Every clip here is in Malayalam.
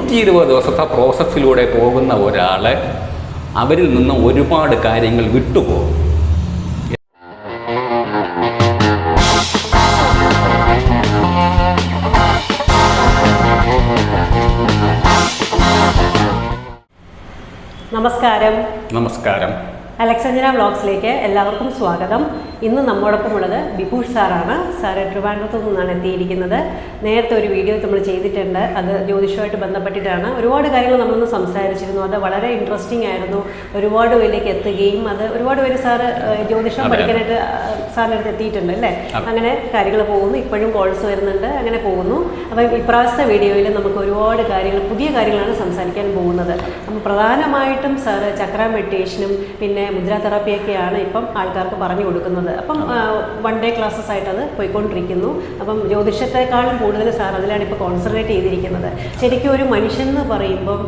120 ദിവസത്തെ പ്രോസസ്സിലൂടെ പോകുന്ന ഒരാൾ അവരിൽ നിന്ന് ഒരുപാട് കാര്യങ്ങൾ വിട്ടുപോകും. നമസ്കാരം. അലക്സാന്ദ്ര വ്ളോഗ്സിലേക്ക് എല്ലാവർക്കും സ്വാഗതം. ഇന്ന് നമ്മോടൊപ്പം ഉള്ളത് ബിഭൂഷ് സാറാണ്. സാറ് ട്രിവാൻഡ്രത്തു നിന്നാണ് എത്തിയിരിക്കുന്നത്. നേരത്തെ ഒരു വീഡിയോ നമ്മൾ ചെയ്തിട്ടുണ്ട്, അത് ജ്യോതിഷവുമായിട്ട് ബന്ധപ്പെട്ടിട്ടാണ്. ഒരുപാട് കാര്യങ്ങൾ നമ്മളൊന്ന് സംസാരിച്ചിരുന്നു. അത് വളരെ ഇൻട്രസ്റ്റിംഗ് ആയിരുന്നു. ഒരുപാട് പേരിലേക്ക് എത്തുകയും അത് ഒരുപാട് പേര് സാറ് ജ്യോതിഷം പഠിക്കാനായിട്ട് സാറിൻ്റെ അടുത്ത് എത്തിയിട്ടുണ്ട് അല്ലേ? അങ്ങനെ കാര്യങ്ങൾ പോകുന്നു. ഇപ്പോഴും കോൾസ് വരുന്നുണ്ട്, അങ്ങനെ പോകുന്നു. അപ്പം ഇപ്രാവശ്യത്തെ വീഡിയോയിൽ നമുക്ക് ഒരുപാട് കാര്യങ്ങൾ, പുതിയ കാര്യങ്ങളാണ് സംസാരിക്കാൻ പോകുന്നത്. അപ്പം പ്രധാനമായിട്ടും സാറ് ചക്ര മെഡിറ്റേഷനും പിന്നെ മുദ്ര തെറാപ്പിയൊക്കെയാണ് ഇപ്പം ആൾക്കാർക്ക് പറഞ്ഞു കൊടുക്കുന്നത്. അപ്പം 1 ഡേ ക്ലാസ്സസ് ആയിട്ട് അത് പോയിക്കൊണ്ടിരിക്കുന്നു. അപ്പം ജ്യോതിഷത്തെക്കാളും കൂടുതൽ സാർ അതിലാണ് ഇപ്പോൾ കോൺസെൻട്രേറ്റ് ചെയ്തിരിക്കുന്നത്. ശരിക്കും ഒരു മനുഷ്യൻ എന്ന് പറയുമ്പം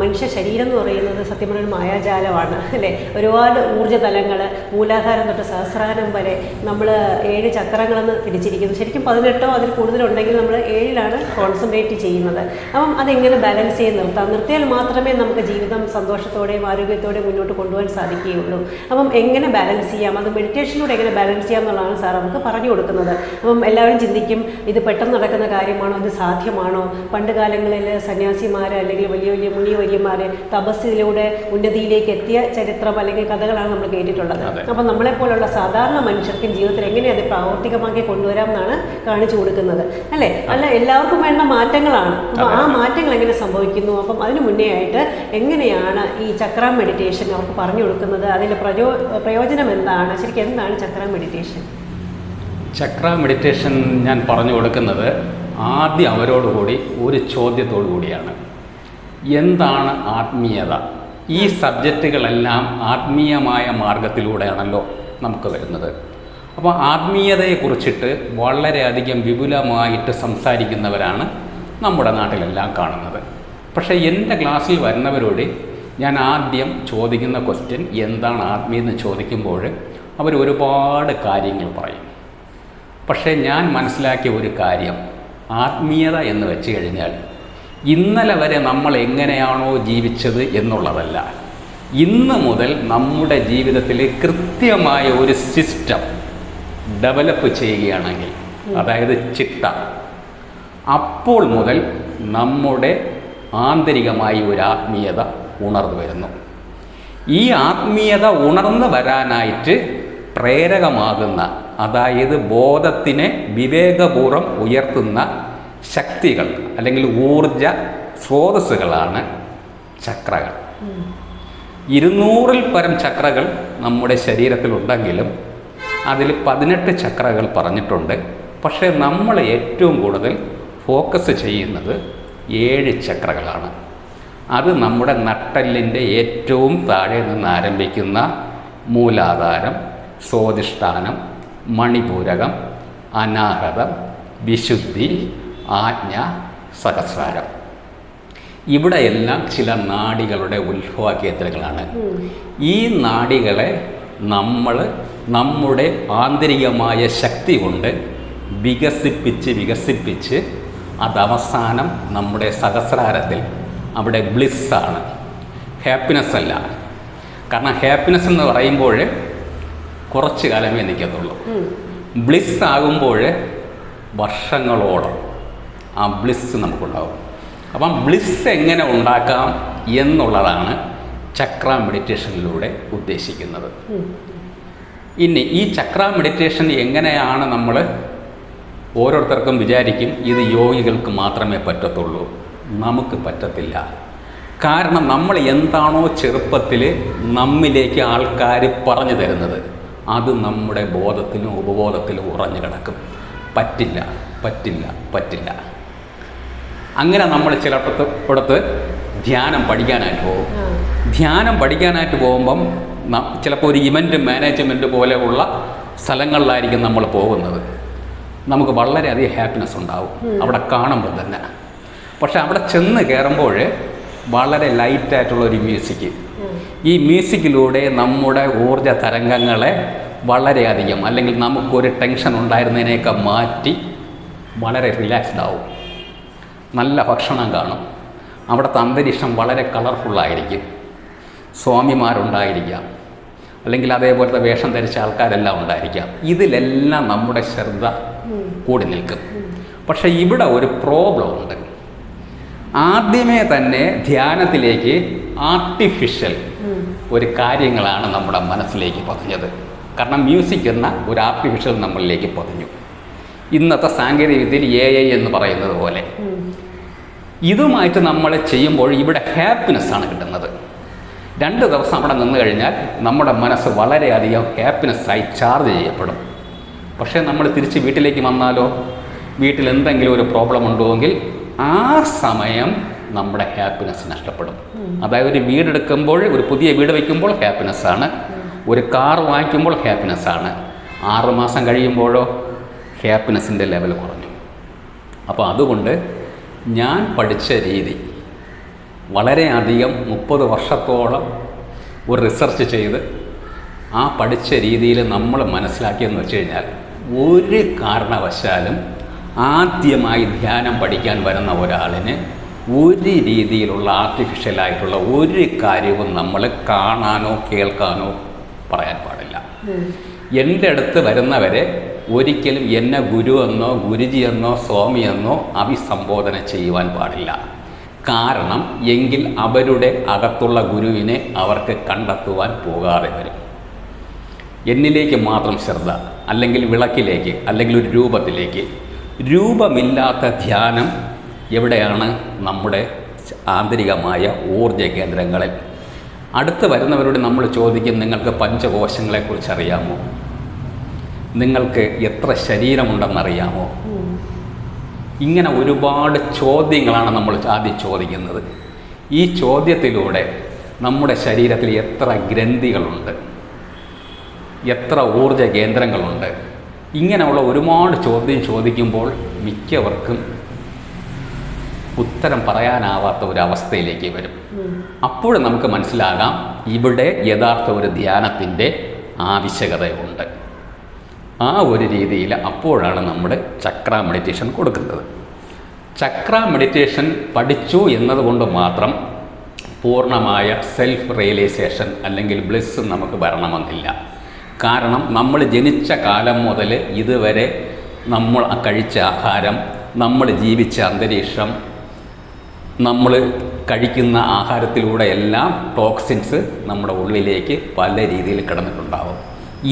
മനുഷ്യ ശരീരം എന്ന് പറയുന്നത് സത്യം പറഞ്ഞാൽ മായാജാലമാണ് അല്ലേ? ഒരുപാട് ഊർജ്ജ തലങ്ങൾ, മൂലാധാരം തൊട്ട് സഹസ്രാരം വരെ നമ്മൾ 7 ചക്രങ്ങളെന്ന് തിരിച്ചിരിക്കുന്നു. ശരിക്കും 18 അതിൽ കൂടുതലുണ്ടെങ്കിൽ നമ്മൾ 7ലാണ് കോൺസെൻട്രേറ്റ് ചെയ്യുന്നത്. അപ്പം അതെങ്ങനെ ബാലൻസ് ചെയ്ത് നിർത്തിയാൽ മാത്രമേ നമുക്ക് ജീവിതം സന്തോഷത്തോടെയും ആരോഗ്യത്തോടെയും മുന്നോട്ട് കൊണ്ടുപോകാൻ സാധിക്കുകയുള്ളൂ. അപ്പം എങ്ങനെ ബാലൻസ് ചെയ്യാം, അത് മെഡിറ്റേഷനിലൂടെ എങ്ങനെ ബാലൻസ് ചെയ്യാം എന്നുള്ളതാണ് സാർ നമുക്ക് പറഞ്ഞു കൊടുക്കുന്നത്. അപ്പം എല്ലാവരും ചിന്തിക്കും, ഇത് പെട്ടെന്ന് നടക്കുന്ന കാര്യമാണോ, ഇത് സാധ്യമാണോ? പണ്ട് കാലങ്ങളിൽ സന്യാസിമാർ അല്ലെങ്കിൽ വലിയ വലിയ മുനിവര്യന്മാർ തപസ്സിലൂടെ ഉന്നതിയിലേക്ക് എത്തിയ ചരിത്രം അല്ലെങ്കിൽ കഥകളാണ് നമ്മൾ കേട്ടിട്ടുള്ളത്. അപ്പം നമ്മളെപ്പോലുള്ള സാധാരണ മനുഷ്യർക്കും ജീവിതത്തിൽ എങ്ങനെ അത് പ്രാവർത്തികമാക്കി കൊണ്ടുവരാം എന്നാണ് കാണിച്ചു കൊടുക്കുന്നത് അല്ലേ? അല്ല, എല്ലാവർക്കും വേണ്ട മാറ്റങ്ങളാണ്. അപ്പം ആ മാറ്റങ്ങൾ എങ്ങനെ സംഭവിക്കുന്നു? അപ്പം അതിന് മുന്നേ ആയിട്ട് എങ്ങനെയാണ് ഈ ചക്ര മെഡിറ്റേഷൻ അവർക്ക് പറഞ്ഞു കൊടുക്കുന്നത്? അതിൻ്റെ പ്രയോജനം എന്താണ്? ശരിക്കും എന്താണ് ചക്ര മെഡിറ്റേഷൻ? ചക്ര മെഡിറ്റേഷൻ ഞാൻ പറഞ്ഞു കൊടുക്കുന്നത് ആദ്യം അവരോടുകൂടി ഒരു ചോദ്യത്തോടു കൂടിയാണ്. എന്താണ് ആത്മീയത? ഈ സബ്ജക്റ്റുകളെല്ലാം ആത്മീയമായ മാർഗത്തിലൂടെയാണല്ലോ നമുക്ക് വരുന്നത്. അപ്പോൾ ആത്മീയതയെക്കുറിച്ചിട്ട് വളരെയധികം വിപുലമായിട്ട് സംസാരിക്കുന്നവരാണ് നമ്മുടെ നാട്ടിലെല്ലാം കാണുന്നത്. പക്ഷേ എൻ്റെ ക്ലാസ്സിൽ വരുന്നവരോട് ഞാൻ ആദ്യം ചോദിക്കുന്ന ക്വസ്റ്റ്യൻ എന്താണ് ആത്മീയത ചോദിക്കുമ്പോൾ അവർ ഒരുപാട് കാര്യങ്ങൾ പറയും. പക്ഷേ ഞാൻ മനസ്സിലാക്കിയ ഒരു കാര്യം, ആത്മീയത എന്ന് വെച്ച് കഴിഞ്ഞാൽ ഇന്നലെ വരെ നമ്മൾ എങ്ങനെയാണോ ജീവിച്ചത് എന്നുള്ളതല്ല. ഇന്ന് മുതൽ നമ്മുടെ ജീവിതത്തിൽ കൃത്യമായ ഒരു സിസ്റ്റം ഡെവലപ്പ് ചെയ്യുകയാണെങ്കിൽ, അതായത് ചിട്ട, അപ്പോൾ മുതൽ നമ്മുടെ ആന്തരികമായി ഒരു ആത്മീയത ഉണർന്നു വരുന്നു. ഈ ആത്മീയത ഉണർന്നു വരാനായിട്ട് പ്രേരകമാകുന്ന, അതായത് ബോധത്തിനെ വിവേകപൂർവ്വം ഉയർത്തുന്ന ശക്തികൾ അല്ലെങ്കിൽ ഊർജ സ്രോതസ്സുകളാണ് ചക്രകൾ. 200-ൽ പരം ചക്രകൾ നമ്മുടെ ശരീരത്തിലുണ്ടെങ്കിലും അതിൽ 18 ചക്രകൾ പറഞ്ഞിട്ടുണ്ട്. പക്ഷേ നമ്മൾ ഏറ്റവും കൂടുതൽ ഫോക്കസ് ചെയ്യുന്നത് 7 ചക്രകളാണ്. അത് നമ്മുടെ നട്ടെല്ലിൻ്റെ ഏറ്റവും താഴെ നിന്ന് ആരംഭിക്കുന്ന മൂലാധാരം, സ്വാധിഷ്ഠാനം, മണിപൂരകം, അനാഹതം, വിശുദ്ധി, ആജ്ഞ, സഹസ്രാരം. ഇവിടെയെല്ലാം ചില നാഡികളുടെ ഉത്ഭവ കേന്ദ്രങ്ങളാണ്. ഈ നാഡികളെ നമ്മൾ നമ്മുടെ ആന്തരികമായ ശക്തി കൊണ്ട് വികസിപ്പിച്ച് അതവസാനം നമ്മുടെ സഹസ്രാരത്തിൽ, അവിടെ ബ്ലിസ്സാണ്, ഹാപ്പിനെസ് അല്ല. കാരണം ഹാപ്പിനെസ് എന്ന് പറയുമ്പോൾ കുറച്ച് കാലമേ നിൽക്കത്തുള്ളൂ. ബ്ലിസ് ആകുമ്പോൾ വർഷങ്ങളോളം ആ ബ്ലിസ് നമുക്കുണ്ടാവും. അപ്പം ബ്ലിസ് എങ്ങനെ ഉണ്ടാക്കാം എന്നുള്ളതാണ് ചക്ര മെഡിറ്റേഷനിലൂടെ ഉദ്ദേശിക്കുന്നത്. ഇനി ഈ ചക്ര മെഡിറ്റേഷൻ എങ്ങനെയാണ് നമ്മൾ, ഓരോരുത്തർക്കും വിചാരിക്കും ഇത് യോഗികൾക്ക് മാത്രമേ പറ്റത്തുള്ളൂ. നമുക്ക് പറ്റത്തില്ല. കാരണം നമ്മൾ എന്താണോ ചെറുപ്പത്തിൽ നമ്മിലേക്ക് ആൾക്കാർ പറഞ്ഞു തരുന്നത് അത് നമ്മുടെ ബോധത്തിലും ഉപബോധത്തിലും ഉറഞ്ഞു കിടക്കും. പറ്റില്ല പറ്റില്ല പറ്റില്ല. അങ്ങനെ നമ്മൾ ചിലയിടത്ത് ധ്യാനം പഠിക്കാനായിട്ട് പോകും. ധ്യാനം പഠിക്കാനായിട്ട് പോകുമ്പം ചിലപ്പോൾ ഒരു ഇവൻ്റ് മാനേജ്മെൻറ്റ് പോലെയുള്ള സ്ഥലങ്ങളിലായിരിക്കും നമ്മൾ പോകുന്നത്. നമുക്ക് വളരെയധികം ഹാപ്പിനെസ് ഉണ്ടാവും അവിടെ കാണുമ്പോൾ തന്നെ. പക്ഷെ അവിടെ ചെന്ന് കയറുമ്പോൾ വളരെ ലൈറ്റായിട്ടുള്ളൊരു മ്യൂസിക്, ഈ മ്യൂസിക്കിലൂടെ നമ്മുടെ ഊർജ തരംഗങ്ങളെ വളരെയധികം, അല്ലെങ്കിൽ നമുക്കൊരു ടെൻഷൻ ഉണ്ടായിരുന്നതിനെയൊക്കെ മാറ്റി വളരെ റിലാക്സ്ഡ് ആവും. നല്ല ഭക്ഷണം കാണും, അവിടുത്തെ അന്തരീക്ഷം വളരെ കളർഫുള്ളായിരിക്കും. സ്വാമിമാരുണ്ടായിരിക്കാം, അല്ലെങ്കിൽ അതേപോലത്തെ വേഷം ധരിച്ച ആൾക്കാരെല്ലാം ഉണ്ടായിരിക്കാം. ഇതിലെല്ലാം നമ്മുടെ ശ്രദ്ധ കൂടി നിൽക്കും. പക്ഷേ ഇവിടെ ഒരു പ്രോബ്ലം ഉണ്ട്. ആദ്യമേ തന്നെ ധ്യാനത്തിലേക്ക് ആർട്ടിഫിഷ്യൽ ഒരു കാര്യങ്ങളാണ് നമ്മുടെ മനസ്സിലേക്ക് പതിഞ്ഞത്. കാരണം മ്യൂസിക് എന്ന ഒരു ആർട്ടിഫിഷ്യൽ നമ്മളിലേക്ക് പതിഞ്ഞു. ഇന്നത്തെ സാങ്കേതിക വിദ്യയിൽ AI എന്ന് പറയുന്നത് പോലെ ഇതുമായിട്ട് നമ്മൾ ചെയ്യുമ്പോൾ ഇവിടെ ഹാപ്പിനെസ്സാണ് കിട്ടുന്നത്. 2 ദിവസം അവിടെ നിന്ന് കഴിഞ്ഞാൽ നമ്മുടെ മനസ്സ് വളരെയധികം ഹാപ്പിനെസ്സായി ചാർജ് ചെയ്യപ്പെടും. പക്ഷേ നമ്മൾ തിരിച്ച് വീട്ടിലേക്ക് വന്നാലോ, വീട്ടിൽ എന്തെങ്കിലും ഒരു പ്രോബ്ലം ഉണ്ടോയെങ്കിൽ ആ സമയം നമ്മുടെ ഹാപ്പിനെസ് നഷ്ടപ്പെടും. അതായത് ഒരു വീടെടുക്കുമ്പോൾ, ഒരു പുതിയ വീട് വയ്ക്കുമ്പോൾ ഹാപ്പിനെസ്സാണ്, ഒരു കാർ വാങ്ങിക്കുമ്പോൾ ഹാപ്പിനെസ്സാണ്. 6 മാസം കഴിയുമ്പോഴോ ഹാപ്പിനെസ്സിൻ്റെ ലെവൽ കുറഞ്ഞു. അപ്പോൾ അതുകൊണ്ട് ഞാൻ പഠിച്ച രീതി വളരെയധികം 30 വർഷത്തോളം ഒരു റിസർച്ച് ചെയ്ത് ആ പഠിച്ച രീതിയിൽ നമ്മൾ മനസ്സിലാക്കിയെന്ന് വെച്ച് കഴിഞ്ഞാൽ, ഒരു കാരണവശാലും ആദ്യമായി ധ്യാനം പഠിക്കാൻ വരുന്ന ഒരാളിന് ഒരു രീതിയിലുള്ള ആർട്ടിഫിഷ്യലായിട്ടുള്ള ഒരു കാര്യവും നമ്മൾ കാണാനോ കേൾക്കാനോ പറയാൻ പാടില്ല. എൻ്റെ അടുത്ത് വരുന്നവരെ ഒരിക്കലും എന്നെ ഗുരു എന്നോ ഗുരുജി എന്നോ സ്വാമി എന്നോ അഭിസംബോധന ചെയ്യുവാൻ പാടില്ല. കാരണം എങ്കിൽ അവരുടെ അകത്തുള്ള ഗുരുവിനെ അവർക്ക് കണ്ടെത്തുവാൻ പോകാതെ വരും. എന്നിലേക്ക് മാത്രം ശ്രദ്ധ, അല്ലെങ്കിൽ വിളക്കിലേക്ക്, അല്ലെങ്കിൽ ഒരു രൂപത്തിലേക്ക്. രൂപമില്ലാത്ത ധ്യാനം എവിടെയാണ്? നമ്മുടെ ആന്തരികമായ ഊർജ കേന്ദ്രങ്ങളിൽ. അടുത്ത് വരുന്നവരോട് നമ്മൾ ചോദിക്കും, നിങ്ങൾക്ക് പഞ്ചകോശങ്ങളെക്കുറിച്ച് അറിയാമോ? നിങ്ങൾക്ക് എത്ര ശരീരമുണ്ടെന്നറിയാമോ? ഇങ്ങനെ ഒരുപാട് ചോദ്യങ്ങളാണ് നമ്മൾ ആദ്യം ചോദിക്കുന്നത്. ഈ ചോദ്യത്തിലൂടെ നമ്മുടെ ശരീരത്തിൽ എത്ര ഗ്രന്ഥികളുണ്ട്, എത്ര ഊർജ കേന്ദ്രങ്ങളുണ്ട്, ഇങ്ങനെയുള്ള ഒരുപാട് ചോദ്യം ചോദിക്കുമ്പോൾ മിക്കവർക്കും ഉത്തരം പറയാനാവാത്ത ഒരവസ്ഥയിലേക്ക് വരും. അപ്പോൾ നമുക്ക് മനസ്സിലാകാം ഇവിടെ യഥാർത്ഥ ഒരു ധ്യാനത്തിൻ്റെ ആവശ്യകതയുണ്ട്. ആ ഒരു രീതിയിൽ അപ്പോഴാണ് നമ്മൾ ചക്ര മെഡിറ്റേഷൻ കൊടുക്കുന്നത്. ചക്ര മെഡിറ്റേഷൻ പഠിച്ചു എന്നതുകൊണ്ട് മാത്രം പൂർണ്ണമായ സെൽഫ് റിയലൈസേഷൻ അല്ലെങ്കിൽ ബ്ലിസ് നമുക്ക് വരണമെന്നില്ല. കാരണം നമ്മൾ ജനിച്ച കാലം മുതൽ ഇതുവരെ നമ്മൾ കഴിച്ച ആഹാരം, നമ്മൾ ജീവിച്ച അന്തരീക്ഷം, നമ്മൾ കഴിക്കുന്ന ആഹാരത്തിലൂടെ എല്ലാം ടോക്സിൻസ് നമ്മുടെ ഉള്ളിലേക്ക് പല രീതിയിൽ കിടന്നിട്ടുണ്ടാവും.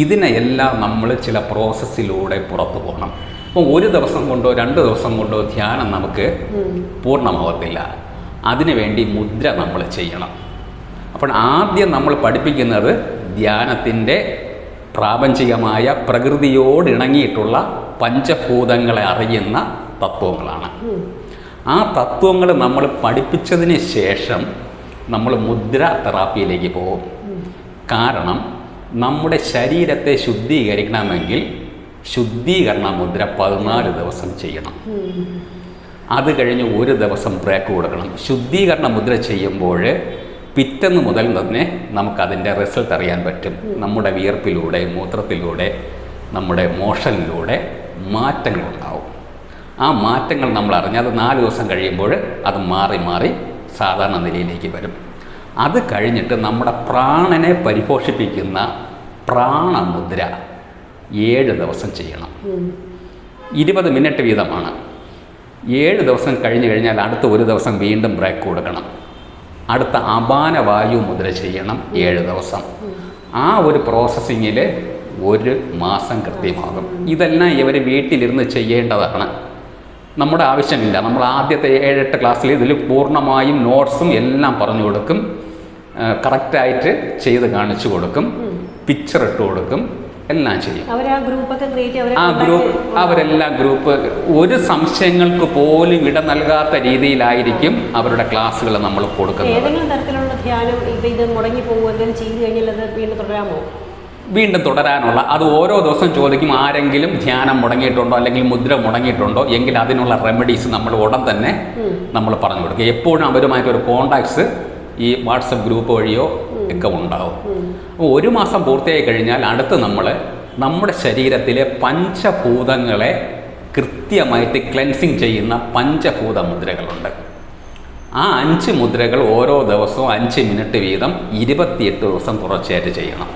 ഇതിനെയെല്ലാം നമ്മൾ ചില പ്രോസസ്സിലൂടെ പുറത്തു പോകണം. അപ്പോൾ 1 ദിവസം കൊണ്ടോ 2 ദിവസം കൊണ്ടോ ധ്യാനം നമുക്ക് പൂർണ്ണമാവത്തില്ല. അതിനുവേണ്ടി മുദ്ര നമ്മൾ ചെയ്യണം. അപ്പോൾ ആദ്യം നമ്മൾ പഠിപ്പിക്കുന്നത് ധ്യാനത്തിൻ്റെ പ്രാപഞ്ചികമായ പ്രകൃതിയോടിണങ്ങിയിട്ടുള്ള പഞ്ചഭൂതങ്ങളെ അറിയുന്ന തത്വങ്ങളാണ്. ആ തത്വങ്ങൾ നമ്മൾ പഠിപ്പിച്ചതിന് ശേഷം നമ്മൾ മുദ്ര തെറാപ്പിയിലേക്ക് പോകും. കാരണം നമ്മുടെ ശരീരത്തെ ശുദ്ധീകരിക്കണമെങ്കിൽ ശുദ്ധീകരണ മുദ്ര 14 ദിവസം ചെയ്യണം. അത് കഴിഞ്ഞ് 1 ദിവസം ബ്രേക്ക് കൊടുക്കണം. ശുദ്ധീകരണ മുദ്ര ചെയ്യുമ്പോൾ പിറ്റേന്ന് മുതൽ തന്നെ നമുക്കതിൻ്റെ റിസൾട്ട് അറിയാൻ പറ്റും. നമ്മുടെ വിയർപ്പിലൂടെ, മൂത്രത്തിലൂടെ, നമ്മുടെ മോഷനിലൂടെ മാറ്റങ്ങളുണ്ടാവും. ആ മാറ്റങ്ങൾ നമ്മൾ അറിഞ്ഞാൽ അത് 4 ദിവസം കഴിയുമ്പോൾ അത് മാറി മാറി സാധാരണ നിലയിലേക്ക് വരും. അത് കഴിഞ്ഞിട്ട് നമ്മുടെ പ്രാണനെ പരിപോഷിപ്പിക്കുന്ന പ്രാണമുദ്ര 7 ദിവസം ചെയ്യണം. 20 മിനിറ്റ് വീതമാണ്. 7 ദിവസം കഴിഞ്ഞ് കഴിഞ്ഞാൽ അടുത്ത 1 ദിവസം വീണ്ടും ബ്രേക്ക് കൊടുക്കണം. അടുത്ത അപാന വായു മുദ്ര ചെയ്യണം 7 ദിവസം. ആ ഒരു പ്രോസസ്സിങ്ങിൽ 1 മാസം കൃത്യമാകും. ഇതെല്ലാം ഇവർ വീട്ടിലിരുന്ന് ചെയ്യേണ്ടതാണ്. നമ്മുടെ ആവശ്യമില്ല. നമ്മൾ ആദ്യത്തെ 7-8 ക്ലാസ്സിൽ ഇതിൽ പൂർണ്ണമായും നോട്ട്സും എല്ലാം പറഞ്ഞു കൊടുക്കും, കറക്റ്റായിട്ട് ചെയ്ത് കാണിച്ചു കൊടുക്കും, പിക്ചർ ഇട്ട് കൊടുക്കും, എല്ലാം ചെയ്യും. ആ ഗ്രൂപ്പ് അവരെല്ലാം ഗ്രൂപ്പ് ഒരു സംശയങ്ങൾക്ക് പോലും ഇട നൽകാത്ത രീതിയിലായിരിക്കും അവരുടെ ക്ലാസ്സുകൾ നമ്മൾ കൊടുക്കുന്നത്. ഏതെങ്കിലും തരത്തിലുള്ള ധ്യാനം ഇത് മുടങ്ങി പോകുമെങ്കിലും ചെയ്തു കഴിഞ്ഞാൽ അത് വീണ്ടും തുടരാമോ? വീണ്ടും തുടരാനുള്ള അത് ഓരോ ദിവസം ചോദിക്കും. ആരെങ്കിലും ധ്യാനം മുടങ്ങിയിട്ടുണ്ടോ അല്ലെങ്കിൽ മുദ്ര മുടങ്ങിയിട്ടുണ്ടോ എങ്കിൽ അതിനുള്ള റെമഡീസ് നമ്മൾ ഉടൻ തന്നെ നമ്മൾ പറഞ്ഞു കൊടുക്കുക. എപ്പോഴും അവരുമായിട്ടൊരു കോണ്ടാക്ട്സ് ഈ വാട്സപ്പ് ഗ്രൂപ്പ് വഴിയോ ഒക്കെ ഉണ്ടാവും. അപ്പോൾ 1 മാസം പൂർത്തിയായി കഴിഞ്ഞാൽ അടുത്ത് നമ്മൾ നമ്മുടെ ശരീരത്തിലെ പഞ്ചഭൂതങ്ങളെ കൃത്യമായിട്ട് ക്ലെൻസിങ് ചെയ്യുന്ന പഞ്ചഭൂത മുദ്രകളുണ്ട്. ആ 5 മുദ്രകൾ ഓരോ ദിവസവും 5 മിനിറ്റ് വീതം 28 ദിവസം തുടർച്ചയായിട്ട് ചെയ്യണം.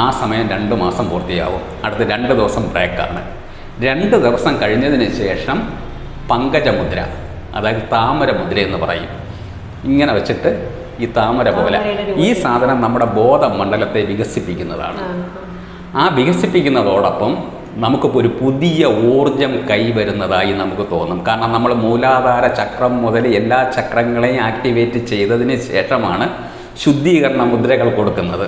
ആ സമയം 2 മാസം പൂർത്തിയാവും. അടുത്ത 2 ദിവസം ബ്രേക്കാണ്. 2 ദിവസം കഴിഞ്ഞതിന് ശേഷം പങ്കജമുദ്ര, അതായത് താമര മുദ്ര എന്ന് പറയും. ഇങ്ങനെ വെച്ചിട്ട് ഈ താമര പോലെ ഈ സാധനം നമ്മുടെ ബോധമണ്ഡലത്തെ വികസിപ്പിക്കുന്നതാണ്. ആ വികസിപ്പിക്കുന്നതോടൊപ്പം നമുക്കിപ്പോൾ ഒരു പുതിയ ഊർജം കൈവരുന്നതായി നമുക്ക് തോന്നും. കാരണം നമ്മൾ മൂലാധാര ചക്രം മുതൽ എല്ലാ ചക്രങ്ങളെയും ആക്ടിവേറ്റ് ചെയ്തതിന് ശേഷമാണ് ശുദ്ധീകരണ മുദ്രകൾ കൊടുക്കുന്നത്.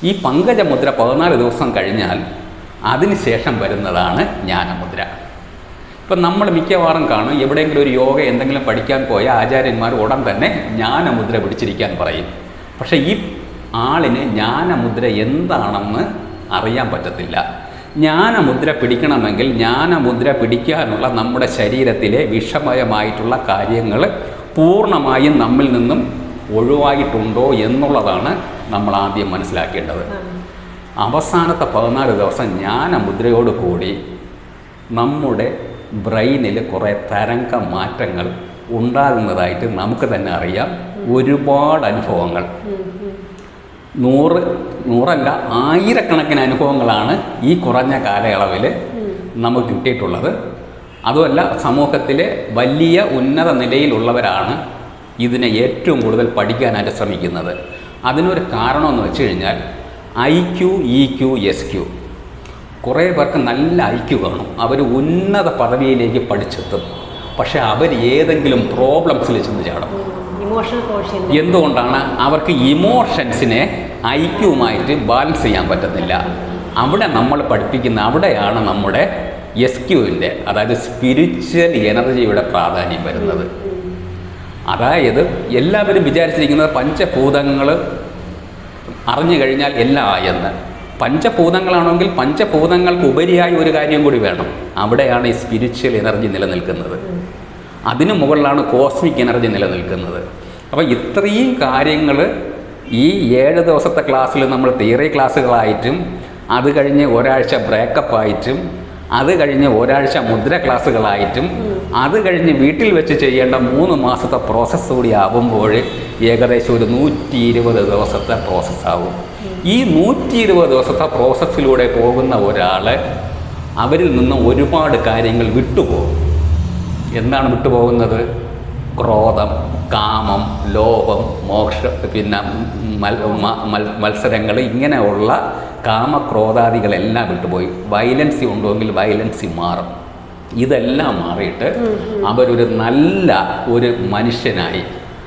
ഈ പങ്കജമുദ്ര 14 ദിവസം കഴിഞ്ഞാൽ അതിന് ശേഷം വരുന്നതാണ് ജ്ഞാനമുദ്ര. ഇപ്പം നമ്മൾ മിക്കവാറും കാണും, എവിടെയെങ്കിലും ഒരു യോഗ എന്തെങ്കിലും പഠിക്കാൻ പോയ ആചാര്യന്മാർ ഉടൻ തന്നെ ജ്ഞാനമുദ്ര പിടിച്ചിരിക്കാൻ പറയും. പക്ഷേ ഈ ആളിന് ജ്ഞാനമുദ്ര എന്താണെന്ന് അറിയാൻ പറ്റത്തില്ല. ജ്ഞാനമുദ്ര പിടിക്കണമെങ്കിൽ ജ്ഞാനമുദ്ര പിടിക്കാനുള്ള നമ്മുടെ ശരീരത്തിലെ വിഷമയമായിട്ടുള്ള കാര്യങ്ങൾ പൂർണ്ണമായും നമ്മിൽ നിന്നും ഒഴിവായിട്ടുണ്ടോ എന്നുള്ളതാണ് നമ്മൾ ആദ്യം മനസ്സിലാക്കേണ്ടത്. അവസാനത്തെ 14 ദിവസം ജ്ഞാനമുദ്രയോട് കൂടി നമ്മുടെ ബ്രെയിനിൽ കുറേ തരംഗ മാറ്റങ്ങൾ ഉണ്ടാകുന്നതായിട്ട് നമുക്ക് തന്നെ അറിയാം. ഒരുപാട് അനുഭവങ്ങൾ, നൂറല്ല ആയിരക്കണക്കിന് അനുഭവങ്ങളാണ് ഈ കുറഞ്ഞ കാലയളവിൽ നമുക്ക് കിട്ടിയിട്ടുള്ളത്. അതുമല്ല, സമൂഹത്തിലെ വലിയ ഉന്നത നിലയിലുള്ളവരാണ് ഇതിനെ ഏറ്റവും കൂടുതൽ പഠിക്കാനായിട്ട് ശ്രമിക്കുന്നത്. അതിനൊരു കാരണമെന്ന് വെച്ച് കഴിഞ്ഞാൽ IQ, EQ, SQ. കുറേ പേർക്ക് നല്ല IQ കാണും, അവർ ഉന്നത പദവിയിലേക്ക് പഠിച്ചെത്തും. പക്ഷെ അവർ ഏതെങ്കിലും പ്രോബ്ലംസിൽ ചെന്ന് ചാടും. എന്തുകൊണ്ടാണ്? അവർക്ക് ഇമോഷൻസിനെ IQവുമായിട്ട് ബാലൻസ് ചെയ്യാൻ പറ്റുന്നില്ല. അവിടെ നമ്മൾ പഠിപ്പിക്കുന്ന അവിടെയാണ് നമ്മുടെ SQവിൻ്റെ, അതായത് സ്പിരിച്വൽ എനർജിയുടെ പ്രാധാന്യം വരുന്നത്. അതായത് എല്ലാവരും വിചാരിച്ചിരിക്കുന്നത് പഞ്ചഭൂതങ്ങൾ അറിഞ്ഞു കഴിഞ്ഞാൽ എല്ലാം ആയെന്ന്. പഞ്ചഭൂതങ്ങളാണെങ്കിൽ പഞ്ചഭൂതങ്ങൾക്ക് ഉപരിയായി ഒരു കാര്യം കൂടി വേണം. അവിടെയാണ് ഈ സ്പിരിച്വൽ എനർജി നിലനിൽക്കുന്നത്. അതിനു മുകളിലാണ് കോസ്മിക് എനർജി നിലനിൽക്കുന്നത്. അപ്പോൾ ഇത്രയും കാര്യങ്ങൾ ഈ 7 ദിവസത്തെ ക്ലാസ്സിൽ നമ്മൾ തിയറി ക്ലാസ്സുകളായിട്ടും, അത് കഴിഞ്ഞ് ഒരാഴ്ച ബ്രേക്കപ്പായിട്ടും, അത് കഴിഞ്ഞ് ഒരാഴ്ച മുദ്ര ക്ലാസ്സുകളായിട്ടും, അത് കഴിഞ്ഞ് വീട്ടിൽ വെച്ച് ചെയ്യേണ്ട 3 മാസത്തെ പ്രോസസ്സ് കൂടി ആകുമ്പോൾ ഏകദേശം ഒരു 120 ദിവസത്തെ പ്രോസസ്സാകും. ഈ 120 ദിവസത്തെ പ്രോസസ്സിലൂടെ പോകുന്ന ഒരാൾ അവരിൽ നിന്ന് ഒരുപാട് കാര്യങ്ങൾ വിട്ടുപോകും. എന്താണ് വിട്ടുപോകുന്നത്? ക്രോധം, കാമം, ലോഭം, പിന്നെ മത്സരങ്ങൾ, ഇങ്ങനെയുള്ള കാമക്രോധാദികളെല്ലാം വിട്ടുപോയി. വയലൻസി ഉണ്ടെങ്കിൽ വയലൻസി മാറും. ഇതെല്ലാം മാറിയിട്ട് അവരൊരു നല്ല ഒരു മനുഷ്യനായി,